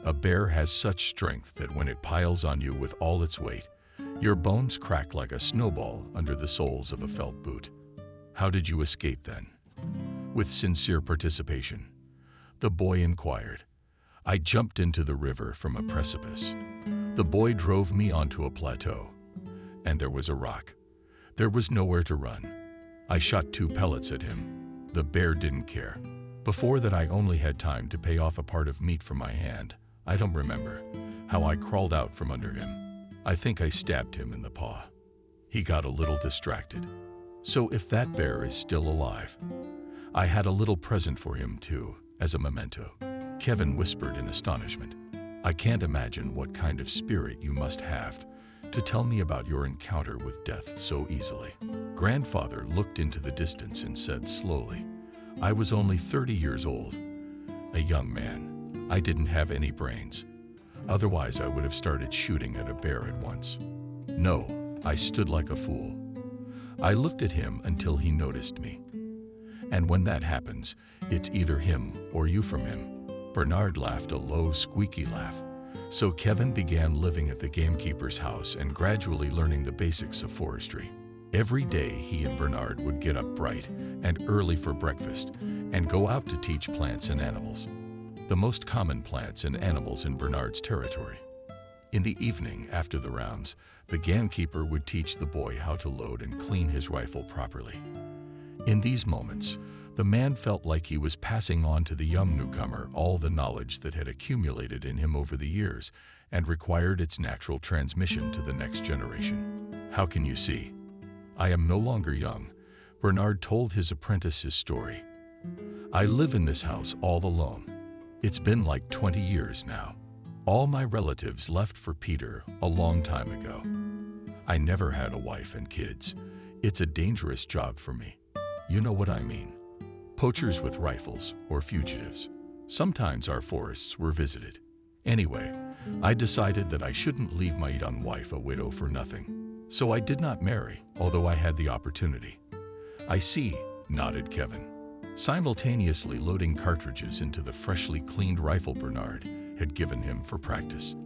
a bear has such strength that when it piles on you with all its weight, your bones crack like a snowball under the soles of a felt boot. How did you escape then? With sincere participation, the boy inquired. I jumped into the river from a precipice. The boy drove me onto a plateau, and there was a rock. There was nowhere to run. I shot 2 pellets at him. The bear didn't care. Before that, I only had time to pay off a part of meat from my hand. I don't remember how I crawled out from under him. I think I stabbed him in the paw. He got a little distracted. So if that bear is still alive, I had a little present for him too, as a memento. Kevin whispered in astonishment. I can't imagine what kind of spirit you must have to tell me about your encounter with death so easily. Grandfather looked into the distance and said slowly, I was only 30 years old, a young man. I didn't have any brains. Otherwise, I would have started shooting at a bear at once. No, I stood like a fool. I looked at him until he noticed me. And when that happens, it's either him or you from him. Bernard laughed a low, squeaky laugh. So Kevin began living at the gamekeeper's house and gradually learning the basics of forestry. Every day, he and Bernard would get up bright and early for breakfast and go out to teach plants and animals, the most common plants and animals in Bernard's territory. In the evening, after the rounds, the gamekeeper would teach the boy how to load and clean his rifle properly. In these moments, the man felt like he was passing on to the young newcomer all the knowledge that had accumulated in him over the years and required its natural transmission to the next generation. How can you see? I am no longer young. Bernard told his apprentice his story. I live in this house all alone. It's been like 20 years now. All my relatives left for Peter a long time ago. I never had a wife and kids. It's a dangerous job for me. You know what I mean. Poachers with rifles or fugitives. Sometimes our forests were visited. Anyway, I decided that I shouldn't leave my young wife a widow for nothing. So I did not marry, although I had the opportunity. I see, nodded Kevin, simultaneously loading cartridges into the freshly cleaned rifle Bernard had given him for practice.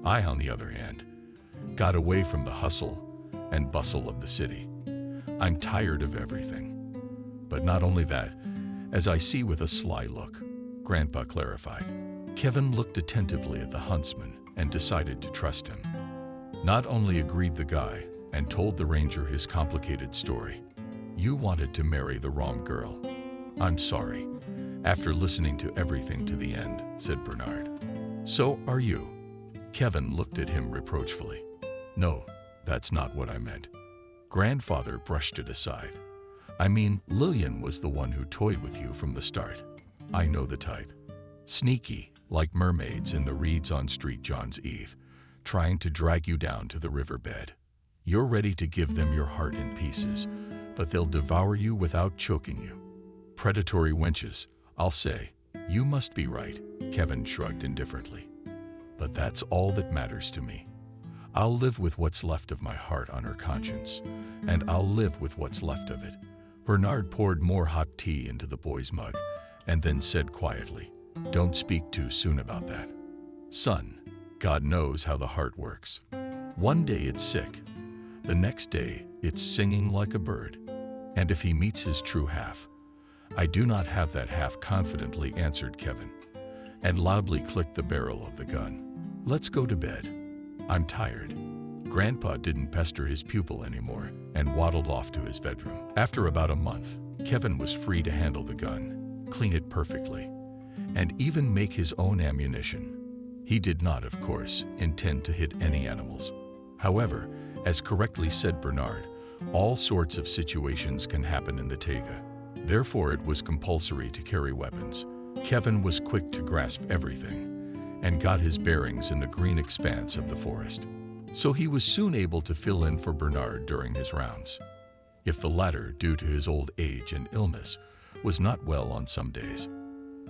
I, on the other hand, got away from the hustle and bustle of the city. I'm tired of everything. But not only that, as I see with a sly look, Grandpa clarified. Kevin looked attentively at the huntsman and decided to trust him. Not only agreed the guy and told the ranger his complicated story. You wanted to marry the wrong girl. I'm sorry. After listening to everything to the end, said Bernard. So are you. Kevin looked at him reproachfully. No, that's not what I meant. Grandfather brushed it aside. I mean, Lillian was the one who toyed with you from the start. I know the type. Sneaky, like mermaids in the reeds on St. John's Eve, trying to drag you down to the riverbed. You're ready to give them your heart in pieces, but they'll devour you without choking you. Predatory wenches, I'll say. You must be right, Kevin shrugged indifferently. But that's all that matters to me. I'll live with what's left of my heart on her conscience, and I'll live with what's left of it. Bernard poured more hot tea into the boy's mug and then said quietly, "Don't speak too soon about that. Son, God knows how the heart works. One day it's sick, the next day it's singing like a bird. And if he meets his true half, I do not have that half," confidently answered Kevin, and loudly clicked the barrel of the gun. "Let's go to bed. I'm tired." Grandpa didn't pester his pupil anymore and waddled off to his bedroom. After about a month, Kevin was free to handle the gun, clean it perfectly, and even make his own ammunition. He did not, of course, intend to hit any animals. However, as correctly said Bernard, all sorts of situations can happen in the taiga. Therefore, it was compulsory to carry weapons. Kevin was quick to grasp everything and got his bearings in the green expanse of the forest. So he was soon able to fill in for Bernard during his rounds. If the latter, due to his old age and illness, was not well on some days.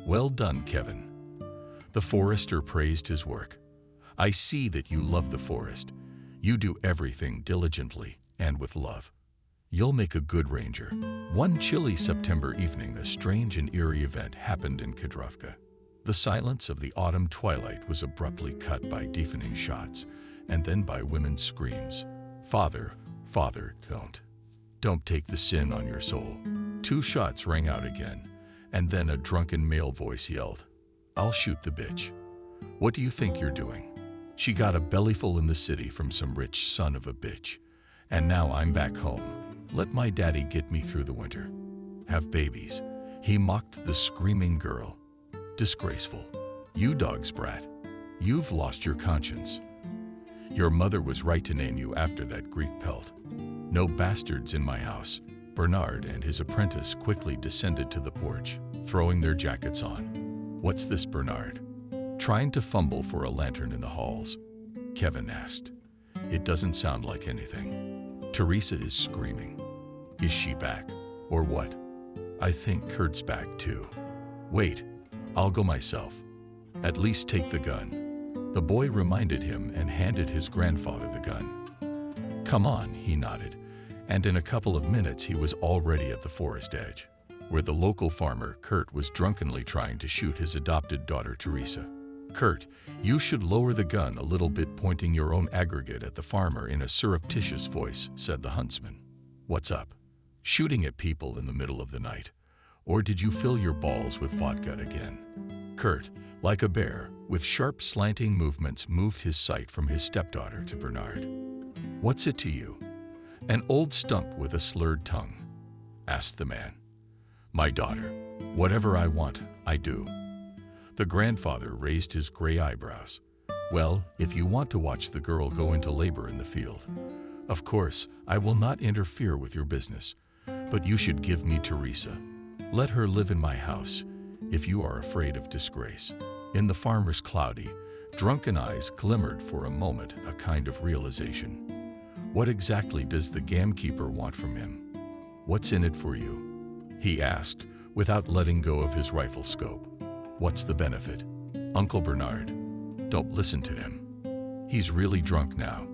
"Well done, Kevin." The forester praised his work. "I see that you love the forest. You do everything diligently and with love. You'll make a good ranger." One chilly September evening, a strange and eerie event happened in Kadrovka. The silence of the autumn twilight was abruptly cut by deafening shots, and then by women's screams. "Father, Father, don't take the sin on your soul." 2 shots rang out again, and then a drunken male voice yelled, "I'll shoot the bitch. What do you think you're doing? She got a bellyful in the city from some rich son of a bitch, and now I'm back home. Let my daddy get me through the winter. Have babies." He mocked the screaming girl. "Disgraceful. You dog's brat. You've lost your conscience. Your mother was right to name you after that Greek pelt. No bastards in my house." Bernard and his apprentice quickly descended to the porch, throwing their jackets on. "What's this, Bernard? Trying to fumble for a lantern in the halls?" Kevin asked. "It doesn't sound like anything. Teresa is screaming. Is she back, or what? I think Kurt's back too. Wait, I'll go myself. At least take the gun." The boy reminded him and handed his grandfather the gun. "Come on," he nodded, and in a couple of minutes he was already at the forest edge, where the local farmer, Kurt, was drunkenly trying to shoot his adopted daughter, Teresa. "Kurt, you should lower the gun a little bit," pointing your own aggregate at the farmer in a surreptitious voice, said the huntsman. "What's up? Shooting at people in the middle of the night? Or did you fill your balls with vodka again?" Kurt, like a bear, with sharp slanting movements, moved his sight from his stepdaughter to Bernard. "What's it to you? An old stump with a slurred tongue?" asked the man. "My daughter. Whatever I want, I do." The grandfather raised his gray eyebrows. "Well, if you want to watch the girl go into labor in the field, of course, I will not interfere with your business, but you should give me Teresa. Let her live in my house, if you are afraid of disgrace." In the farmer's cloudy, drunken eyes glimmered for a moment a kind of realization. "What exactly does the gamekeeper want from him? What's in it for you?" he asked, without letting go of his rifle scope. "What's the benefit? Uncle Bernard, don't listen to him. He's really drunk now.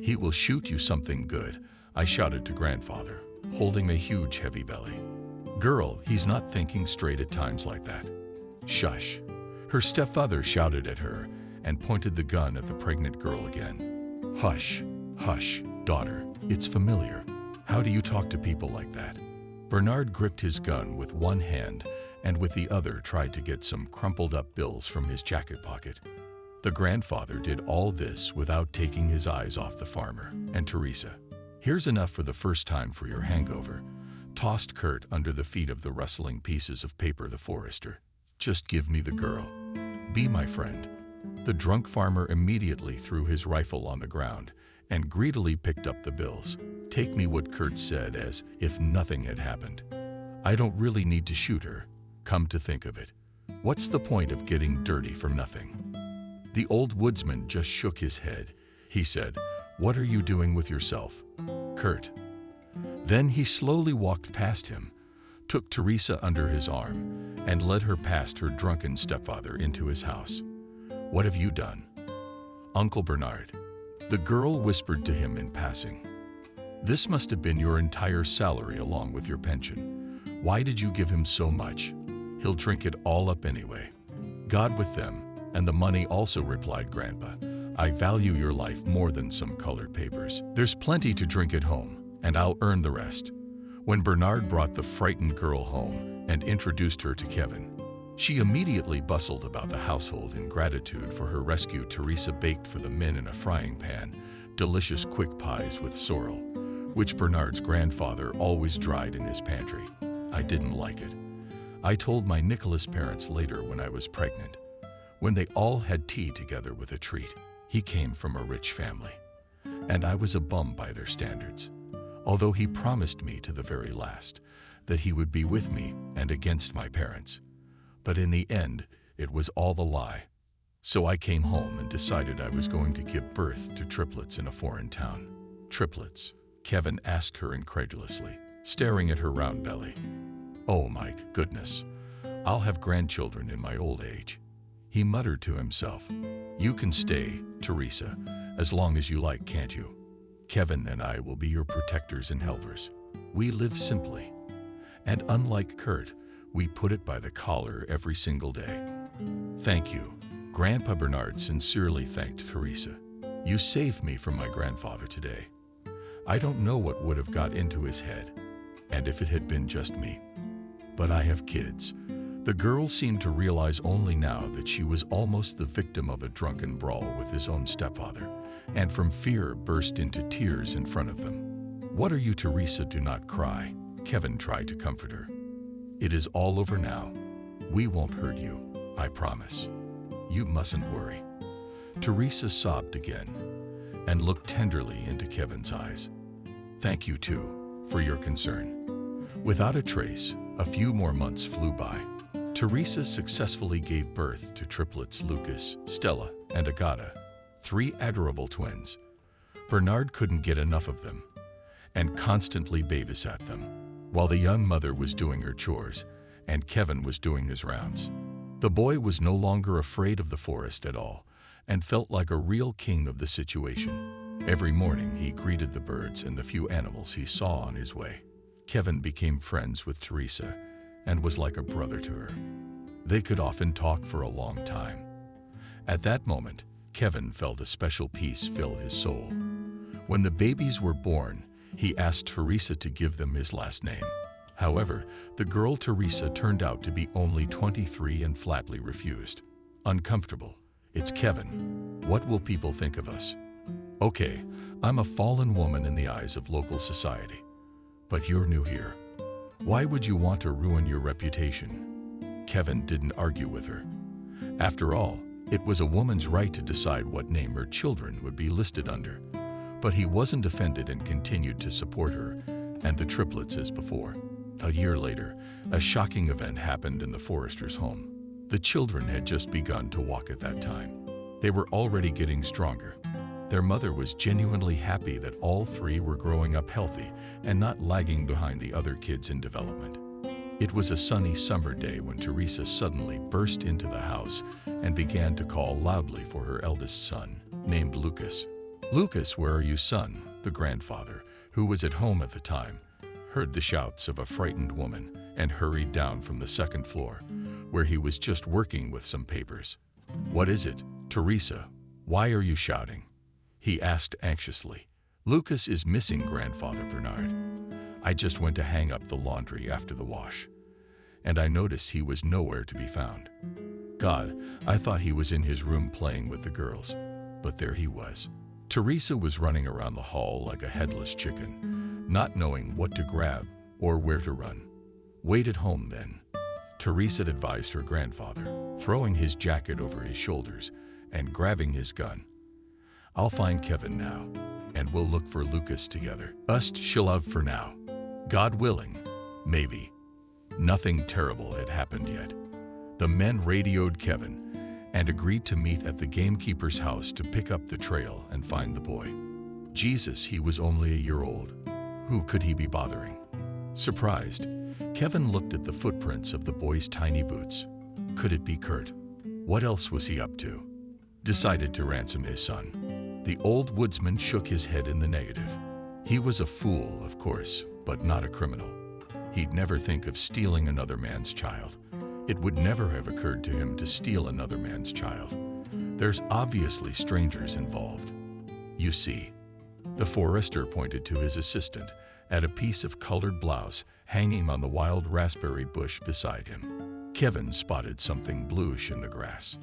He will shoot you something good," I shouted to grandfather, holding a huge heavy belly. "Girl, he's not thinking straight at times like that." "Shush." Her stepfather shouted at her and pointed the gun at the pregnant girl again. "Hush, hush, daughter, it's familiar. How do you talk to people like that?" Bernard gripped his gun with one hand and with the other tried to get some crumpled up bills from his jacket pocket. The grandfather did all this without taking his eyes off the farmer and Teresa. "Here's enough for the first time for your hangover," tossed Kurt under the feet of the rustling pieces of paper the forester. "Just give me the girl. Be my friend." The drunk farmer immediately threw his rifle on the ground and greedily picked up the bills. "Take me," what Kurt said, as if nothing had happened. "I don't really need to shoot her. Come to think of it, what's the point of getting dirty for nothing?" The old woodsman just shook his head. He said, "What are you doing with yourself, Kurt?" Then he slowly walked past him, took Teresa under his arm, and led her past her drunken stepfather into his house. "What have you done?" "Uncle Bernard," the girl whispered to him in passing. "This must have been your entire salary along with your pension. Why did you give him so much? He'll drink it all up anyway." "God with them, and the money also," replied Grandpa. "I value your life more than some colored papers. There's plenty to drink at home, and I'll earn the rest." When Bernard brought the frightened girl home and introduced her to Kevin, she immediately bustled about the household in gratitude for her rescue. Teresa baked for the men in a frying pan delicious quick pies with sorrel, which Bernard's grandfather always dried in his pantry. I didn't like it. I told my Nicholas parents later when I was pregnant, when they all had tea together with a treat. He came from a rich family, and I was a bum by their standards, although he promised me to the very last that he would be with me and against my parents. But in the end, it was all a lie. So I came home and decided I was going to give birth to triplets in a foreign town. "Triplets?" Kevin asked her incredulously, staring at her round belly. "Oh my goodness, I'll have grandchildren in my old age." He muttered to himself. "You can stay, Teresa, as long as you like, can't you? Kevin and I will be your protectors and helpers. We live simply. And unlike Kurt, we put it by the collar every single day." "Thank you." Grandpa Bernard sincerely thanked Teresa. "You saved me from my grandfather today. I don't know what would have got into his head, and if it had been just me. But I have kids." The girl seemed to realize only now that she was almost the victim of a drunken brawl with his own stepfather, and from fear burst into tears in front of them. "What are you, Teresa? Do not cry." Kevin tried to comfort her. "It is all over now. We won't hurt you, I promise. You mustn't worry." Teresa sobbed again and looked tenderly into Kevin's eyes. "Thank you, too, for your concern." Without a trace, a few more months flew by. Teresa successfully gave birth to triplets Lucas, Stella, and Agata, 3 adorable twins. Bernard couldn't get enough of them and constantly babysat them, while the young mother was doing her chores and Kevin was doing his rounds. The boy was no longer afraid of the forest at all and felt like a real king of the situation. Every morning he greeted the birds and the few animals he saw on his way. Kevin became friends with Teresa and was like a brother to her. They could often talk for a long time. At that moment, Kevin felt a special peace fill his soul. When the babies were born, he asked Teresa to give them his last name. However, the girl Teresa turned out to be only 23 and flatly refused. "Uncomfortable. It's Kevin. What will people think of us?" "Okay, I'm a fallen woman in the eyes of local society. But you're new here. Why would you want to ruin your reputation?" Kevin didn't argue with her. After all, it was a woman's right to decide what name her children would be listed under. But he wasn't offended and continued to support her and the triplets as before. A year later, a shocking event happened in the forester's home. The children had just begun to walk at that time. They were already getting stronger. Their mother was genuinely happy that all 3 were growing up healthy and not lagging behind the other kids in development. It was a sunny summer day when Teresa suddenly burst into the house and began to call loudly for her eldest son, named Lucas. "Lucas, where are you, son?" The grandfather, who was at home at the time, heard the shouts of a frightened woman and hurried down from the 2nd floor, where he was just working with some papers. "What is it, Teresa? Why are you shouting?" he asked anxiously. "Lucas is missing, Grandfather Bernard. I just went to hang up the laundry after the wash, and I noticed he was nowhere to be found. God, I thought he was in his room playing with the girls, but there he was." Teresa was running around the hall like a headless chicken, not knowing what to grab or where to run. "Wait at home then," Teresa advised her grandfather, throwing his jacket over his shoulders and grabbing his gun. "I'll find Kevin now, and we'll look for Lucas together. Us chill out for now. God willing, maybe." Nothing terrible had happened yet. The men radioed Kevin and agreed to meet at the gamekeeper's house to pick up the trail and find the boy. Jesus, he was only a year old. Who could he be bothering? Surprised, Kevin looked at the footprints of the boy's tiny boots. Could it be Kurt? What else was he up to? Decided to ransom his son. The old woodsman shook his head in the negative. He was a fool, of course, but not a criminal. He'd never think of stealing another man's child. It would never have occurred to him to steal another man's child. There's obviously strangers involved. You see, the forester pointed to his assistant at a piece of colored blouse hanging on the wild raspberry bush beside him. Kevin spotted something bluish in the grass.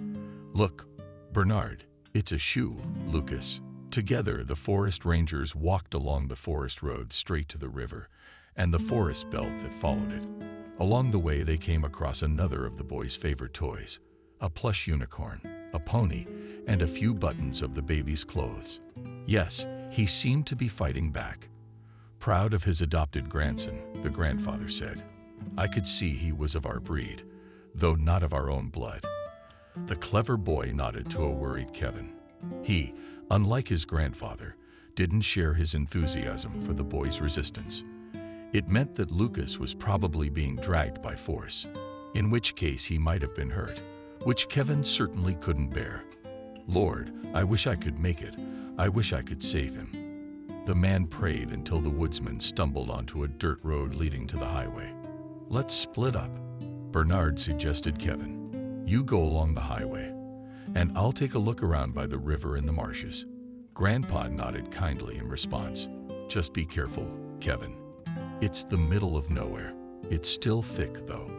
Look, Bernard, it's a shoe, Lucas. Together, the forest rangers walked along the forest road straight to the river and the forest belt that followed it. Along the way, they came across another of the boy's favorite toys, a plush unicorn, a pony, and a few buttons of the baby's clothes. Yes, he seemed to be fighting back. Proud of his adopted grandson, the grandfather said. I could see he was of our breed, though not of our own blood. The clever boy nodded to a worried Kevin. He, unlike his grandfather, didn't share his enthusiasm for the boy's resistance. It meant that Lucas was probably being dragged by force, in which case he might have been hurt, which Kevin certainly couldn't bear. Lord, I wish I could make it. I wish I could save him. The man prayed until the woodsman stumbled onto a dirt road leading to the highway. Let's split up, Bernard suggested Kevin. You go along the highway, and I'll take a look around by the river and the marshes. Grandpa nodded kindly in response. Just be careful, Kevin. It's the middle of nowhere. It's still thick, though.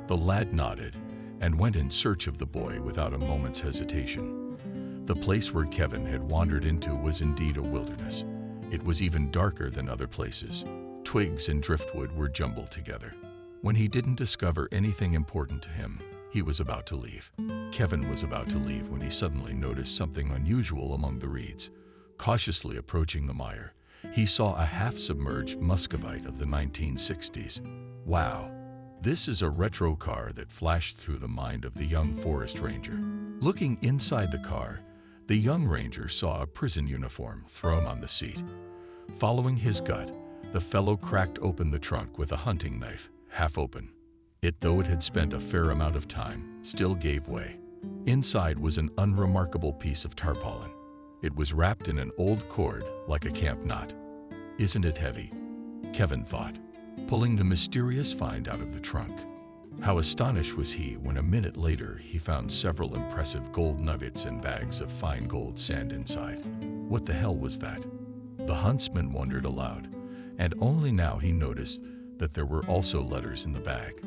The lad nodded and went in search of the boy without a moment's hesitation. The place where Kevin had wandered into was indeed a wilderness. It was even darker than other places. Twigs and driftwood were jumbled together. When he didn't discover anything important to him, he was about to leave. Kevin was about to leave when he suddenly noticed something unusual among the reeds. Cautiously approaching the mire, he saw a half-submerged Muscovite of the 1960s. Wow, this is a retro car that flashed through the mind of the young forest ranger. Looking inside the car, the young ranger saw a prison uniform thrown on the seat. Following his gut, the fellow cracked open the trunk with a hunting knife, half open. It, though it had spent a fair amount of time, still gave way. Inside was an unremarkable piece of tarpaulin. It was wrapped in an old cord, like a camp knot. Isn't it heavy? Kevin thought, pulling the mysterious find out of the trunk. How astonished was he when a minute later he found several impressive gold nuggets and bags of fine gold sand inside. What the hell was that? The huntsman wondered aloud, and only now he noticed that there were also letters in the bag.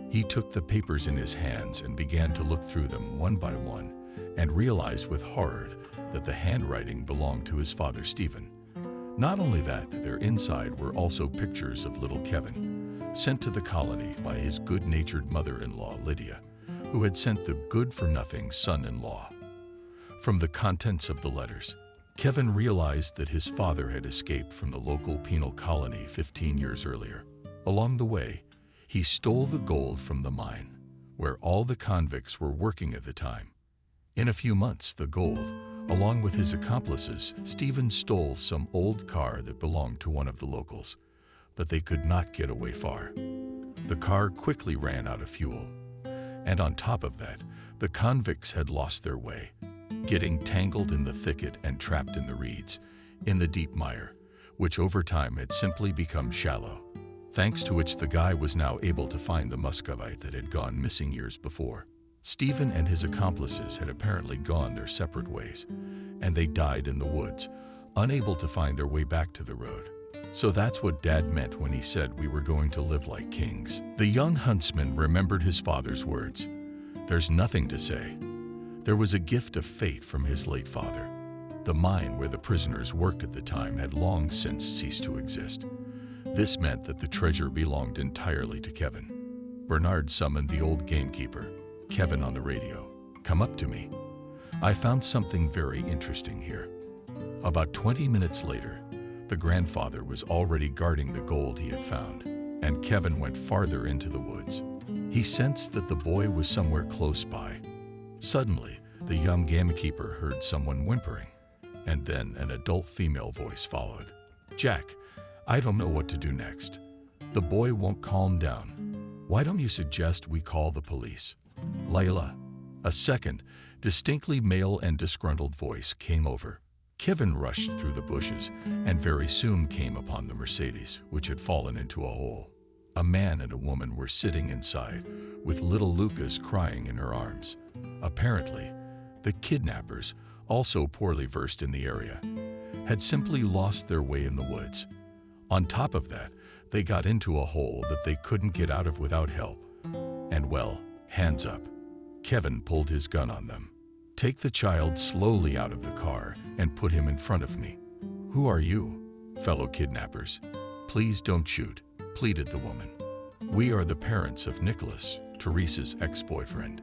He took the papers in his hands and began to look through them one by one, and realized with horror that the handwriting belonged to his father Stephen. Not only that, their inside were also pictures of little Kevin, sent to the colony by his good-natured mother-in-law Lydia, who had sent the good-for-nothing son-in-law. From the contents of the letters, Kevin realized that his father had escaped from the local penal colony 15 years earlier. Along the way, he stole the gold from the mine, where all the convicts were working at the time. In a few months, the gold, along with his accomplices, Stephen stole some old car that belonged to one of the locals, but they could not get away far. The car quickly ran out of fuel, and on top of that, the convicts had lost their way, getting tangled in the thicket and trapped in the reeds, in the deep mire, which over time had simply become shallow, thanks to which the guy was now able to find the Muscovite that had gone missing years before. Stephen and his accomplices had apparently gone their separate ways, and they died in the woods, unable to find their way back to the road. So that's what Dad meant when he said we were going to live like kings. The young huntsman remembered his father's words. There's nothing to say. There was a gift of fate from his late father. The mine where the prisoners worked at the time had long since ceased to exist. This meant that the treasure belonged entirely to Kevin. Bernard summoned the old gamekeeper, Kevin on the radio. Come up to me. I found something very interesting here. About 20 minutes later, the grandfather was already guarding the gold he had found, and Kevin went farther into the woods. He sensed that the boy was somewhere close by. Suddenly, the young gamekeeper heard someone whimpering, and then an adult female voice followed. Jack, I don't know what to do next. The boy won't calm down. Why don't you suggest we call the police? Layla. A second, distinctly male and disgruntled voice came over. Kevin rushed through the bushes and very soon came upon the Mercedes, which had fallen into a hole. A man and a woman were sitting inside, with little Lucas crying in her arms. Apparently, the kidnappers, also poorly versed in the area, had simply lost their way in the woods. On top of that, they got into a hole that they couldn't get out of without help. And well, hands up. Kevin pulled his gun on them. Take the child slowly out of the car and put him in front of me. Who are you, fellow kidnappers? Please don't shoot, pleaded the woman. We are the parents of Nicholas, Teresa's ex-boyfriend.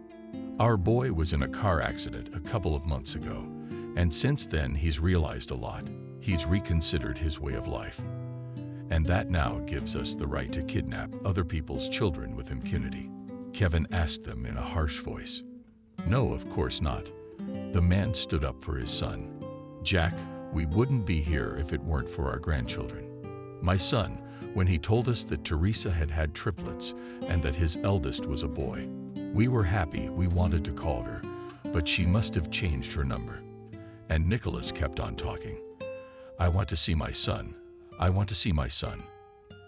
Our boy was in a car accident a couple of months ago, and since then he's realized a lot. He's reconsidered his way of life. And that now gives us the right to kidnap other people's children with impunity. Kevin asked them in a harsh voice. No, of course not. The man stood up for his son. Jack, we wouldn't be here if it weren't for our grandchildren. My son, when he told us that Teresa had had triplets and that his eldest was a boy, we were happy. We wanted to call her, but she must have changed her number. And Nicholas kept on talking. I want to see my son. I want to see my son.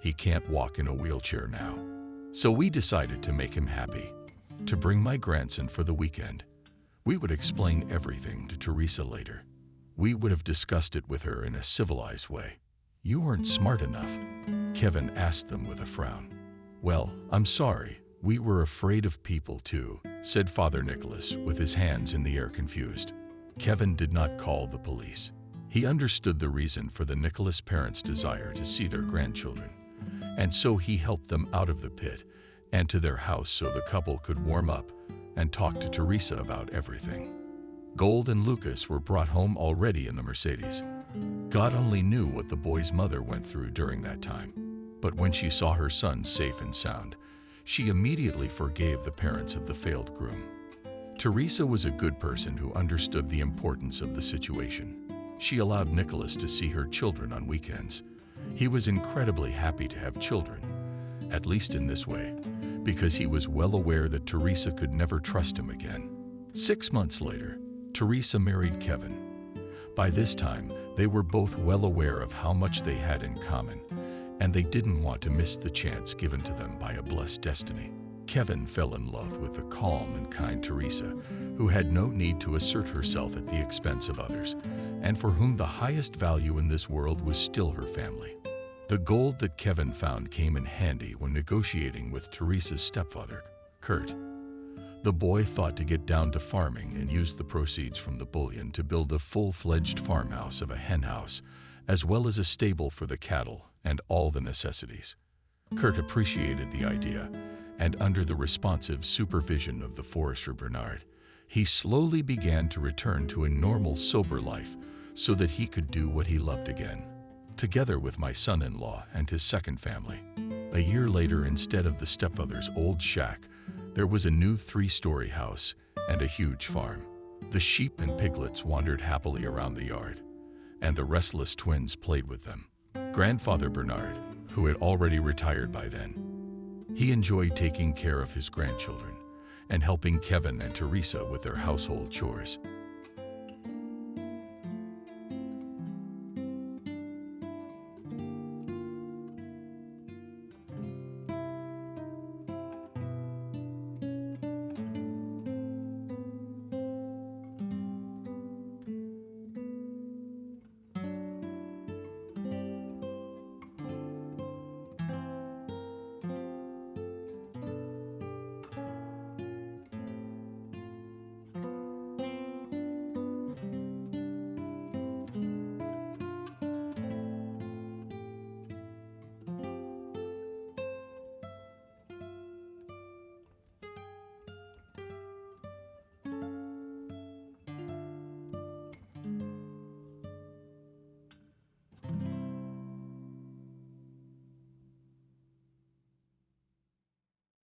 He can't walk in a wheelchair now. So we decided to make him happy, to bring my grandson for the weekend. We would explain everything to Teresa later. We would have discussed it with her in a civilized way. You weren't smart enough, Kevin asked them with a frown. Well, I'm sorry. We were afraid of people too, said Father Nicholas with his hands in the air confused. Kevin did not call the police. He understood the reason for the Nicholas parents' desire to see their grandchildren, and so he helped them out of the pit and to their house so the couple could warm up and talk to Teresa about everything. Gold and Lucas were brought home already in the Mercedes. God only knew what the boy's mother went through during that time, but when she saw her son safe and sound, she immediately forgave the parents of the failed groom. Teresa was a good person who understood the importance of the situation. She allowed Nicholas to see her children on weekends. He was incredibly happy to have children, at least in this way, because he was well aware that Teresa could never trust him again. 6 months later, Teresa married Kevin. By this time, they were both well aware of how much they had in common, and they didn't want to miss the chance given to them by a blessed destiny. Kevin fell in love with the calm and kind Teresa, who had no need to assert herself at the expense of others, and for whom the highest value in this world was still her family. The gold that Kevin found came in handy when negotiating with Teresa's stepfather, Kurt. The boy thought to get down to farming and use the proceeds from the bullion to build a full-fledged farmhouse of a henhouse, as well as a stable for the cattle and all the necessities. Kurt appreciated the idea, and under the responsive supervision of the forester Bernard, he slowly began to return to a normal, sober life so that he could do what he loved again, together with my son-in-law and his second family. A year later, instead of the stepfather's old shack, there was a new 3-story house and a huge farm. The sheep and piglets wandered happily around the yard, and the restless twins played with them. Grandfather Bernard, who had already retired by then, he enjoyed taking care of his grandchildren and helping Kevin and Teresa with their household chores.